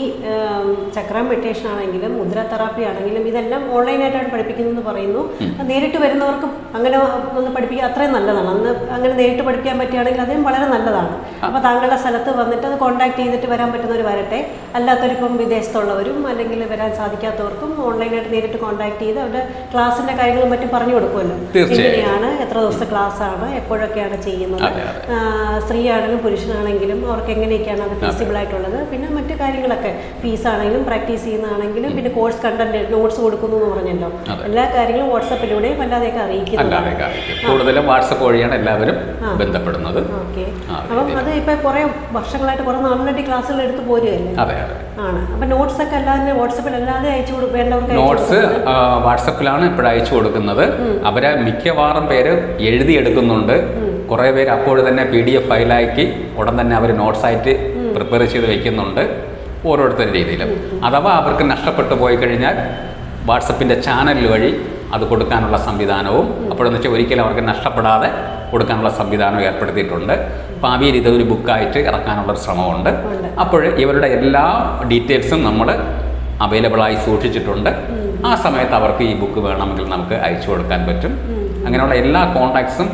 ചക്ര മെഡിറ്റേഷൻ ആണെങ്കിലും മുദ്ര തെറാപ്പി ആണെങ്കിലും ഇതെല്ലാം ഓൺലൈനായിട്ടാണ് പഠിപ്പിക്കുന്നതെന്ന് പറയുന്നു. നേരിട്ട് വരുന്നവർക്കും അങ്ങനെ ഒന്ന് പഠിപ്പിക്കുക അത്രയും നല്ലതാണ്. അങ്ങനെ നേരിട്ട് പഠിക്കാൻ പറ്റുകയാണെങ്കിൽ അതും വളരെ നല്ലതാണ്. അപ്പോൾ താങ്കളുടെ സ്ഥലത്ത് വന്നിട്ട് അത് കോൺടാക്ട് ചെയ്തിട്ട് വരാൻ പറ്റുന്നവർ വരട്ടെ. അല്ലാത്തവരിപ്പം വിദേശത്തുള്ളവരും അല്ലെങ്കിൽ വരാൻ സാധിക്കാത്തവർക്കും ഓൺലൈനായിട്ട് നേരിട്ട് കോൺടാക്ട് ചെയ്ത് അവരുടെ ക്ലാസ്സിൻ്റെ കാര്യങ്ങളും മറ്റും പറഞ്ഞു കൊടുക്കുമല്ലോ. എങ്ങനെയാണ്, എത്ര ദിവസത്തെ ക്ലാസ്സാണ്, എപ്പോഴൊക്കെയാണ് ചെയ്യുന്നത്, സ്ത്രീ ആണെങ്കിലും പുരുഷനാണെങ്കിലും അവർക്ക് എങ്ങനെയൊക്കെയാണ് അത് ഫീസിബിൾ ആയിട്ടുള്ളത്, പിന്നെ മറ്റ് മറ്റു കാര്യങ്ങളൊക്കെ ഫീസാണെങ്കിലും പ്രാക്ടീസ് ചെയ്യുന്നതാണെങ്കിലും പിന്നെ കോഴ്സ് കണ്ടന്റ് നോട്ട്സ് കൊടുക്കുന്നു എന്ന് പറഞ്ഞല്ലോ, എല്ലാ കാര്യങ്ങളും വാട്സപ്പിലൂടെയും അല്ലാതെയൊക്കെ അറിയിക്കുന്നു. കൂടുതലും വാട്സപ്പ് വഴിയാണ് എല്ലാവരും ബന്ധപ്പെടുന്നത്. ഓക്കെ, അപ്പം അത് ഇപ്പൊ കുറെ വർഷങ്ങളായിട്ട് കുറെ നാളുകളായിട്ട് ക്ലാസ്സുകൾ എടുത്ത് പോരുകയല്ലേ? അതെ ആണ്. അപ്പൊ നോട്ട്സ് ഒക്കെ അല്ലാതെ വാട്സപ്പിൽ അല്ലാതെ അയച്ചു വേണ്ടവർക്ക് നോട്ട്സ് വാട്സപ്പിലാണ് ഇപ്പോഴും അയച്ചു കൊടുക്കുന്നത്. അവരെ മിക്കവാറും പേര് എഴുതിയെടുക്കുന്നുണ്ട്. കുറേ പേര് അപ്പോൾ തന്നെ PDF ഫയലാക്കി ഉടൻ തന്നെ അവർ നോട്ട്സായിട്ട് പ്രിപ്പയർ ചെയ്ത് വെക്കുന്നുണ്ട്, ഓരോരുത്തരുടെ രീതിയിലും. അഥവാ അവർക്ക് നഷ്ടപ്പെട്ടു പോയി കഴിഞ്ഞാൽ വാട്സപ്പിൻ്റെ ചാനൽ വഴി അത് കൊടുക്കാനുള്ള സംവിധാനവും അപ്പോഴെന്ന് വെച്ചാൽ ഒരിക്കലും അവർക്ക് നഷ്ടപ്പെടാതെ കൊടുക്കാനുള്ള സംവിധാനം ഏർപ്പെടുത്തിയിട്ടുണ്ട്. ഭാവിയിൽ ഇതൊരു ബുക്കായിട്ട് ഇറക്കാനുള്ളൊരു ശ്രമമുണ്ട്. അപ്പോൾ ഇവരുടെ എല്ലാ ഡീറ്റെയിൽസും നമ്മൾ അവൈലബിളായി സൂക്ഷിച്ചിട്ടുണ്ട്. ആ സമയത്ത് അവർക്ക് ഈ ബുക്ക് വേണമെങ്കിൽ നമുക്ക് അയച്ചു കൊടുക്കാൻ പറ്റും. അങ്ങനെയുള്ള എല്ലാ കോണ്ടാക്ട്സും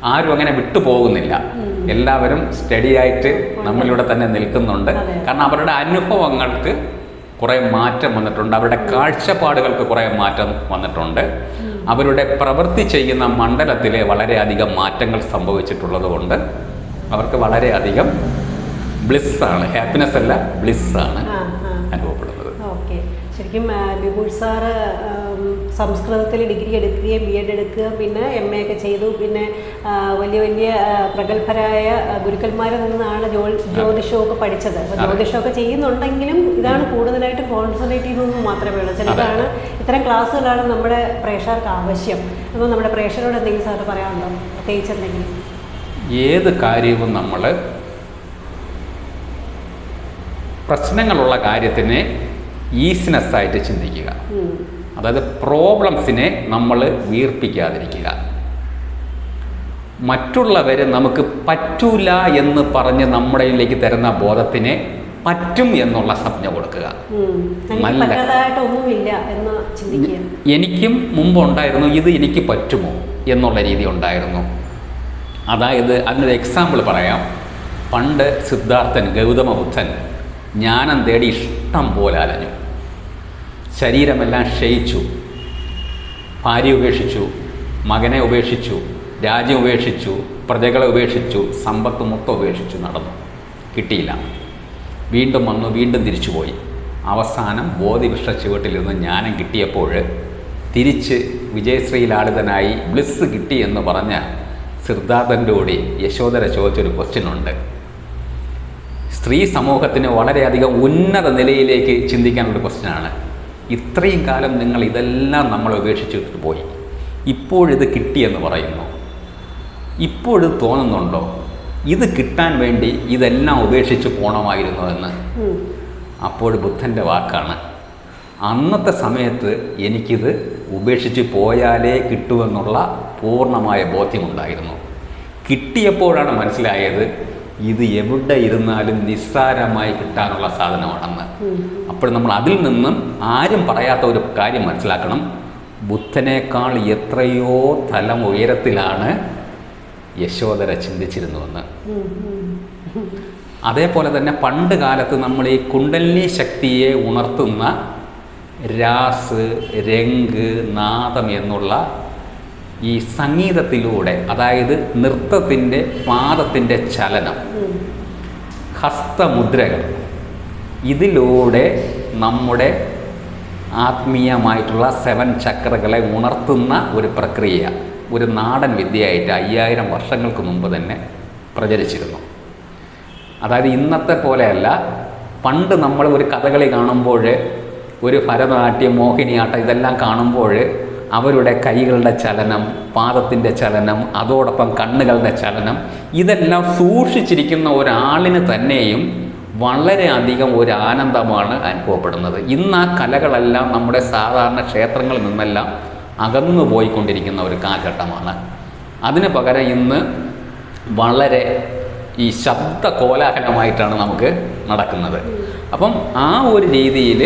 ആരും അങ്ങനെ വിട്ടുപോകുന്നില്ല. എല്ലാവരും സ്റ്റഡി ആയിട്ട് നമ്മളിവിടെ തന്നെ നിൽക്കുന്നുണ്ട്. കാരണം അവരുടെ അനുഭവങ്ങൾക്ക് കുറേ മാറ്റം വന്നിട്ടുണ്ട്, അവരുടെ കാഴ്ചപ്പാടുകൾക്ക് കുറേ മാറ്റം വന്നിട്ടുണ്ട്. അവരുടെ പ്രവൃത്തി ചെയ്യുന്ന മണ്ഡലത്തിൽ വളരെയധികം മാറ്റങ്ങൾ സംഭവിച്ചിട്ടുള്ളത് കൊണ്ട് അവർക്ക് വളരെയധികം ബ്ലിസ്സാണ്, ഹാപ്പിനെസ് അല്ല ബ്ലിസ്സാണ് അനുഭവപ്പെടുന്നത്. ഓക്കെ, ശരിക്കും ബിപുഷ് സാറ് സംസ്കൃതത്തിൽ ഡിഗ്രി എടുക്കുകയും BEd എടുക്കുകയും പിന്നെ MA ഒക്കെ ചെയ്തു. പിന്നെ വലിയ വലിയ പ്രഗത്ഭരായ ഗുരുക്കന്മാരിൽ നിന്നാണ് ജ്യോതിഷമൊക്കെ പഠിച്ചത്. അപ്പോൾ ജ്യോതിഷമൊക്കെ ചെയ്യുന്നുണ്ടെങ്കിലും ഇതാണ് കൂടുതലായിട്ട് കോൺസെൻട്രേറ്റ് ചെയ്യുന്നതെന്ന് മാത്രമേ ഉള്ളൂ. ചിലതാണ് ഇത്തരം ക്ലാസ്സുകളാണ് നമ്മുടെ പ്രേക്ഷകർക്ക് ആവശ്യം. അപ്പോൾ നമ്മുടെ പ്രേക്ഷകരോട് എന്തെങ്കിലും സാറ് പറയാനുണ്ടോ, പ്രത്യേകിച്ച് എന്തെങ്കിലും? ഏത് കാര്യവും നമ്മൾ പ്രശ്നങ്ങളുള്ള കാര്യത്തിനെ ഈസിനെസ്സായിട്ട് ചിന്തിക്കുക. അതായത് പ്രോബ്ലംസിനെ നമ്മൾ വീർപ്പിക്കാതിരിക്കുക. മറ്റുള്ളവർ നമുക്ക് പറ്റൂല എന്ന് പറഞ്ഞ് നമ്മുടെയിലേക്ക് തരുന്ന ബോധത്തിനെ പറ്റും എന്നുള്ള സംജ്ഞ കൊടുക്കുക. എനിക്കും മുമ്പുണ്ടായിരുന്നു ഇത് എനിക്ക് പറ്റുമോ എന്നുള്ള രീതി ഉണ്ടായിരുന്നു. അതായത് അതിനൊരു എക്സാമ്പിൾ പറയാം. പണ്ട് സിദ്ധാർത്ഥൻ ഗൗതമ ബുദ്ധൻ ജ്ഞാനം തേടി ഇഷ്ടം പോലെ അലഞ്ഞു. ശരീരമെല്ലാം ക്ഷയിച്ചു, ഭാര്യ ഉപേക്ഷിച്ചു, മകനെ ഉപേക്ഷിച്ചു, രാജ്യം ഉപേക്ഷിച്ചു, പ്രജകളെ ഉപേക്ഷിച്ചു, സമ്പത്ത് മൊത്തം ഉപേക്ഷിച്ചു നടന്നു. കിട്ടിയില്ല. വീണ്ടും വന്നു, വീണ്ടും തിരിച്ചുപോയി. അവസാനം ബോധിവൃക്ഷ ചുവട്ടിലിരുന്ന് ജ്ഞാനം കിട്ടിയപ്പോൾ തിരിച്ച് വിജയശ്രീലാളിതനായി ബ്ലിസ് കിട്ടി എന്ന് പറഞ്ഞ സിദ്ധാർത്ഥൻ്റെ കൂടി യശോദര ചോദിച്ചൊരു ക്വസ്റ്റ്യനുണ്ട്. സ്ത്രീ സമൂഹത്തിന് വളരെയധികം ഉന്നത നിലയിലേക്ക് ചിന്തിക്കാനുള്ള ക്വസ്റ്റ്യനാണ്. ഇത്രയും കാലം നിങ്ങൾ ഇതെല്ലാം നമ്മൾ ഉപേക്ഷിച്ചിട്ട് പോയി, ഇപ്പോഴിത് കിട്ടിയെന്ന് പറയുന്നു. ഇപ്പോഴിത് തോന്നുന്നുണ്ടോ ഇത് കിട്ടാൻ വേണ്ടി ഇതെല്ലാം ഉപേക്ഷിച്ച് പോകണമായിരുന്നു എന്ന്? അപ്പോൾ ബുദ്ധൻ്റെ വാക്കാണ്, അന്നത്തെ സമയത്ത് എനിക്കിത് ഉപേക്ഷിച്ച് പോയാലേ കിട്ടുമെന്നുള്ള പൂർണ്ണമായ ബോധ്യമുണ്ടായിരുന്നു. കിട്ടിയപ്പോഴാണ് മനസ്സിലായത് ഇത് എവിടെ ഇരുന്നാലും നിസ്സാരമായി കിട്ടാനുള്ള സാധനമാണെന്ന്. അപ്പോൾ നമ്മൾ അതിൽ നിന്നും ആരും പറയാത്ത ഒരു കാര്യം മനസ്സിലാക്കണം. ബുദ്ധനേക്കാൾ എത്രയോ തലം ഉയരത്തിലാണ് യശോദര ചിന്തിച്ചിരുന്നുവെന്ന്. അതേപോലെ തന്നെ പണ്ട് കാലത്ത് നമ്മൾ ഈ കുണ്ടലിനി ശക്തിയെ ഉണർത്തുന്ന രാസ്, രംഗ്, നാദം എന്നുള്ള ഈ സംഗീതത്തിലൂടെ, അതായത് നൃത്തത്തിൻ്റെ പാദത്തിൻ്റെ ചലനം, ഹസ്തമുദ്രകൾ, ഇതിലൂടെ നമ്മുടെ ആത്മീയമായിട്ടുള്ള 7 ചക്രകളെ ഉണർത്തുന്ന ഒരു പ്രക്രിയ ഒരു നാടൻ വിദ്യയായിട്ട് 5000 വർഷങ്ങൾക്ക് മുമ്പ് തന്നെ പ്രചരിച്ചിരുന്നു. അതായത് ഇന്നത്തെ പോലെയല്ല. പണ്ട് നമ്മൾ ഒരു കഥകളി കാണുമ്പോൾ, ഒരു ഭരതനാട്യം, മോഹിനിയാട്ടം ഇതെല്ലാം കാണുമ്പോൾ അവരുടെ കൈകളുടെ ചലനം, പാദത്തിൻ്റെ ചലനം, അതോടൊപ്പം കണ്ണുകളുടെ ചലനം, ഇതെല്ലാം സൂക്ഷിച്ചിരിക്കുന്ന ഒരാളിന് തന്നെയും വളരെയധികം ഒരു ആനന്ദമാണ് അനുഭവപ്പെടുന്നത്. ഇന്ന് ആ കലകളെല്ലാം നമ്മുടെ സാധാരണ ക്ഷേത്രങ്ങളിൽ നിന്നെല്ലാം അകന്നു പോയിക്കൊണ്ടിരിക്കുന്ന ഒരു കാലഘട്ടമാണ്. അതിന് പകരം ഇന്ന് വളരെ ഈ ശബ്ദ കോലാഹലമായിട്ടാണ് നമുക്ക് നടക്കുന്നത്. അപ്പം ആ ഒരു രീതിയിൽ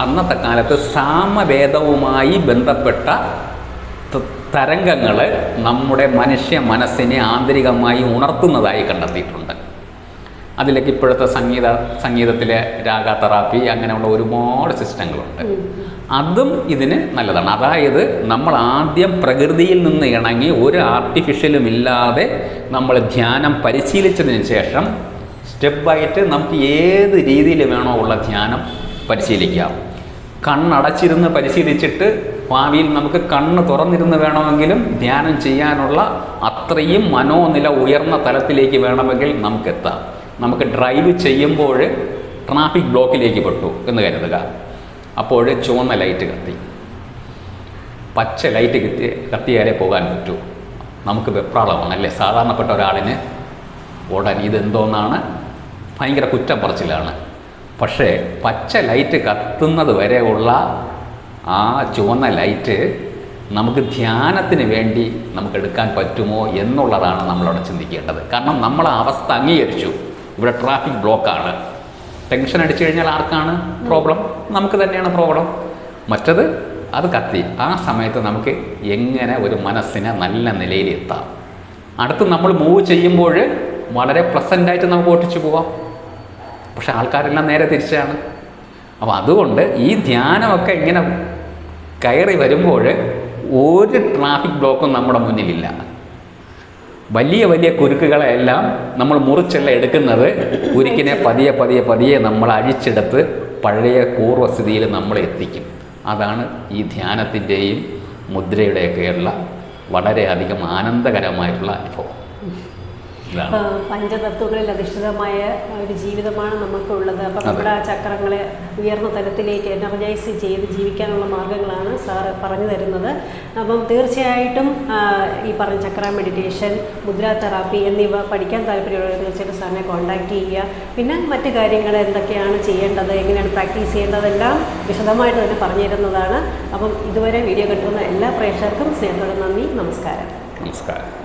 അന്നത്തെ കാലത്ത് സാമവേദവുമായി ബന്ധപ്പെട്ട തരംഗങ്ങൾ നമ്മുടെ മനുഷ്യ മനസ്സിനെ ആന്തരികമായി ഉണർത്തുന്നതായി കണ്ടെത്തിയിട്ടുണ്ട്. അതിലേക്ക് ഇപ്പോഴത്തെ സംഗീതത്തിലെ രാഗ തെറാപ്പി അങ്ങനെയുള്ള ഒരുപാട് സിസ്റ്റങ്ങളുണ്ട്. അതും ഇതിന് നല്ലതാണ്. അതായത് നമ്മൾ ആദ്യം പ്രകൃതിയിൽ നിന്ന് ഇണങ്ങി ഒരു ആർട്ടിഫിഷ്യലും ഇല്ലാതെ നമ്മൾ ധ്യാനം പരിശീലിച്ചതിന് ശേഷം സ്റ്റെപ്പായിട്ട് നമുക്ക് ഏത് രീതിയിൽ വേണോ ഉള്ള ധ്യാനം പരിശീലിക്കാം. കണ്ണടച്ചിരുന്ന് പരിശീലിച്ചിട്ട് ഭാവിയിൽ നമുക്ക് കണ്ണ് തുറന്നിരുന്ന് വേണമെങ്കിലും ധ്യാനം ചെയ്യാനുള്ള അത്രയും മനോനില ഉയർന്ന തലത്തിലേക്ക് വേണമെങ്കിൽ നമുക്കെത്താം. നമുക്ക് ഡ്രൈവ് ചെയ്യുമ്പോൾ ട്രാഫിക് ബ്ലോക്കിലേക്ക് പെട്ടു എന്ന് കരുതുക. അപ്പോൾ ചുവന്ന ലൈറ്റ് കത്തി, പച്ച ലൈറ്റ് കത്തിയാലേ പോകാൻ പറ്റൂ. നമുക്ക് വെപ്രാളമാണ് അല്ലേ സാധാരണപ്പെട്ട ഒരാളിന്. ഉടൻ ഇതെന്തോന്നാണ്, ഭയങ്കര കുറ്റം പറച്ചിലാണ്. പക്ഷേ പച്ച ലൈറ്റ് കത്തുന്നത് വരെയുള്ള ആ ചുവന്ന ലൈറ്റ് നമുക്ക് ധ്യാനത്തിന് വേണ്ടി നമുക്ക് എടുക്കാൻ പറ്റുമോ എന്നുള്ളതാണ് നമ്മളവിടെ ചിന്തിക്കേണ്ടത്. കാരണം നമ്മൾ ആ അവസ്ഥ അംഗീകരിച്ചു, ഇവിടെ ട്രാഫിക് ബ്ലോക്കാണ്. ടെൻഷൻ അടിച്ചു കഴിഞ്ഞാൽ ആർക്കാണ് പ്രോബ്ലം? നമുക്ക് തന്നെയാണ് പ്രോബ്ലം. മറ്റത് അത് കത്തി. ആ സമയത്ത് നമുക്ക് എങ്ങനെ ഒരു മനസ്സിനെ നല്ല നിലയിൽ എത്താം. അടുത്ത് നമ്മൾ മൂവ് ചെയ്യുമ്പോൾ വളരെ പ്ലസൻ്റായിട്ട് നമുക്ക് ഓട്ടിച്ചു പോവാം. പക്ഷെ ആൾക്കാരെല്ലാം നേരെ തിരിച്ചാണ്. അപ്പോൾ അതുകൊണ്ട് ഈ ധ്യാനമൊക്കെ ഇങ്ങനെ കയറി വരുമ്പോൾ ഒരു ട്രാഫിക് ബ്ലോക്കും നമ്മുടെ മുന്നിലില്ല. വലിയ വലിയ കുരുക്കുകളെല്ലാം നമ്മൾ മുറിച്ചെല്ലാം എടുക്കുന്നത് കുരുക്കിനെ പതിയെ പതിയെ പതിയെ നമ്മൾ അഴിച്ചെടുത്ത് പഴയ പൂർവ്വസ്ഥിതിയിൽ നമ്മളെ എത്തിക്കും. അതാണ് ഈ ധ്യാനത്തിൻ്റെയും മുദ്രയുടെയൊക്കെയുള്ള വളരെയധികം ആനന്ദകരമായിട്ടുള്ള അനുഭവം. പഞ്ചതത്വങ്ങളിൽ അധിഷ്ഠിതമായ ഒരു ജീവിതമാണ് നമുക്കുള്ളത്. അപ്പം നമ്മുടെ ആ ചക്രങ്ങളെ ഉയർന്ന തലത്തിലേക്ക് എനർജൈസ് ചെയ്ത് ജീവിക്കാനുള്ള മാർഗ്ഗങ്ങളാണ് സാറ് പറഞ്ഞു തരുന്നത്. അപ്പം തീർച്ചയായിട്ടും ഈ പറഞ്ഞ ചക്ര മെഡിറ്റേഷൻ, മുദ്ര തെറാപ്പി എന്നിവ പഠിക്കാൻ താല്പര്യമുള്ളവർ തീർച്ചയായിട്ടും സാറിനെ കോൺടാക്റ്റ് ചെയ്യുക. പിന്നെ മറ്റു കാര്യങ്ങൾ എന്തൊക്കെയാണ് ചെയ്യേണ്ടത്, എങ്ങനെയാണ് പ്രാക്ടീസ് ചെയ്യേണ്ടതെല്ലാം വിശദമായിട്ട് തന്നെ പറഞ്ഞു തരുന്നതാണ്. അപ്പം ഇതുവരെ വീഡിയോ കണ്ടുവന്ന എല്ലാ പ്രേക്ഷകർക്കും സ്നേഹത്തോടെ നന്ദി. നമസ്കാരം. നമസ്കാരം.